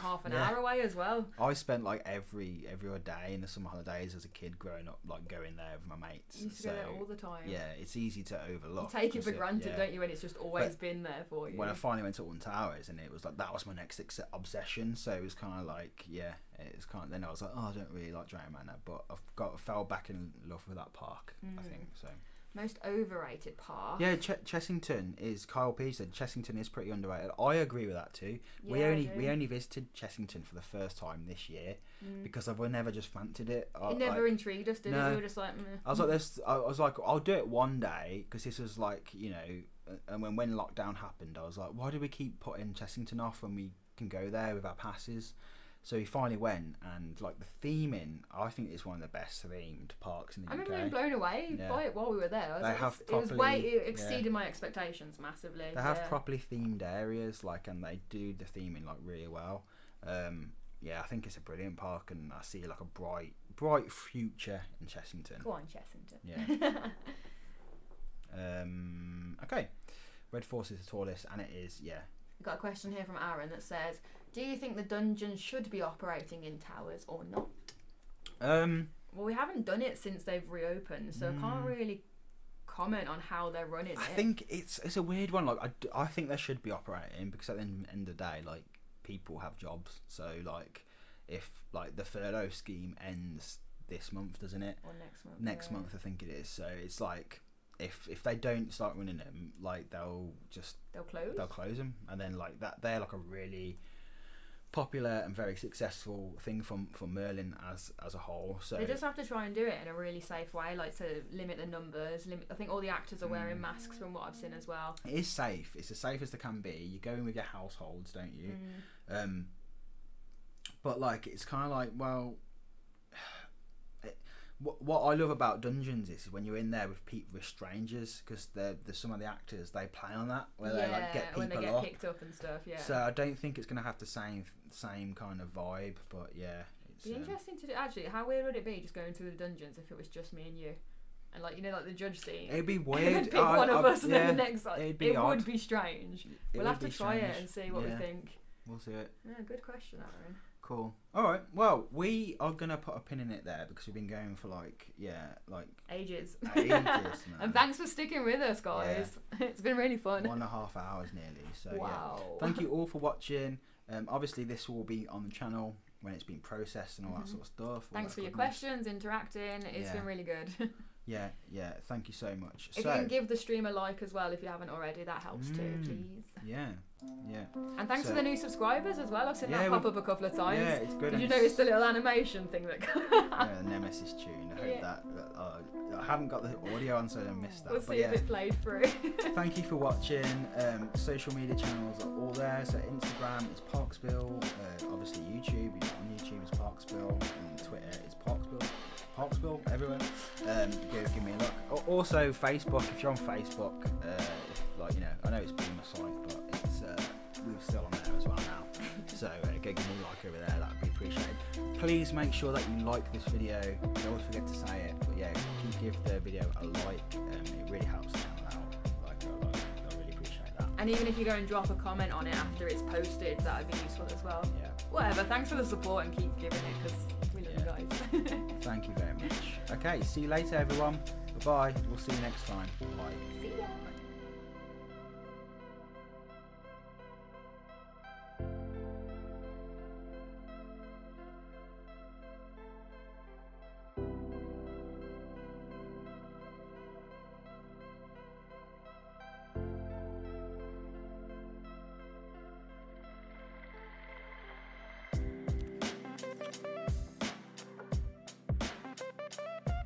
half an hour away as well. I spent like every other day in the summer holidays as a kid growing up, like going there with my mates. You used to go there all the time. Yeah, it's easy to overlook. You take it for granted, don't you? When it's just always been there for you. When I finally went to Alton Towers, and it was like that was my next obsession. So it was kind of like it's kind of, then I was like, oh, I don't really like Drayton Manor, but I fell back in love with that park. I think so. Most overrated park. Yeah, Chessington is. Kyle P said Chessington is pretty underrated. I agree with that too. Yeah, we only visited Chessington for the first time this year because I've never just fancied it. It never intrigued us, did it? We were just like, meh. I was like this. I was like, I'll do it one day because this was like, you know, and when lockdown happened, I was like, why do we keep putting Chessington off when we can go there with our passes? So we finally went, and like the theming, I think it's one of the best themed parks in the I UK. remember being blown away by it while we were there. It exceeded my expectations massively. They have properly themed areas, like, and they do the theming like really well. I think it's a brilliant park, and I see like a bright future in Chessington. Go on, Chessington. Yeah. Okay. Red Force is the tallest, and it is, We've got a question here from Aaron that says, do you think the dungeon should be operating in towers or not? Well, we haven't done it since they've reopened, so I can't really comment on how they're running it. I think it's a weird one. Like, I think they should be operating, because at the end of the day, like, people have jobs. So, like, if like the furlough scheme ends this month, doesn't it? Or next month. Next month, I think it is. So it's like, if they don't start running them, like, they'll close them, and then like that, they're like a really popular and very successful thing for Merlin as a whole. So they just have to try and do it in a really safe way, like to limit the numbers. I think all the actors are wearing masks from what I've seen as well. It is safe. It's as safe as they can be. You go in with your households, don't you? But like, it's kind of like, well, what I love about dungeons is when you're in there with strangers, because there's some of the actors, they play on that, where they like get people when they get picked up and stuff. So I don't think it's gonna have the same kind of vibe, but it's interesting to do. Actually, how weird would it be just going through the dungeons if it was just me and you, and like, you know, like the judge scene? It'd be weird. Pick one of us and then the next. It odd. would be strange. We'll have to try it and see what we think. We'll see it. Yeah, good question, Aaron. Cool. All right. Well, we are gonna put a pin in it there, because we've been going for ages. And thanks for sticking with us, guys. Yeah. It's been really fun. 1.5 hours nearly. So wow. Thank you all for watching. Obviously this will be on the channel when it's been processed and all that sort of stuff. Thanks for your questions, interacting. It's been really good. Yeah. Thank you so much. If you can give the stream a like as well, if you haven't already, that helps too, please. Yeah. And thanks for the new subscribers as well. I've seen that pop up a couple of times. Yeah, it's good. Did you notice the little animation thing that? Nemesis tune. I hope that. I haven't got the audio on, so I missed that. We'll see if it played through. Thank you for watching. Social media channels are all there. So Instagram is ParkSpill. Obviously YouTube. On YouTube is ParkSpill. And Twitter is ParkSpill everywhere. Go give me a look. Also Facebook. If you're on Facebook, I know it's been a site, but it's we're still on there as well now. So go give me a like over there. That'd be appreciated. Please make sure that you like this video. I always forget to say it, but give the video a like. It really helps the channel out. I really appreciate that. And even if you go and drop a comment on it after it's posted, that would be useful as well. Yeah. Whatever. Thanks for the support, and keep giving it, because we love you guys. Thank you very much. Okay, see you later, everyone. Bye bye. We'll see you next time. Bye. See ya. Bye.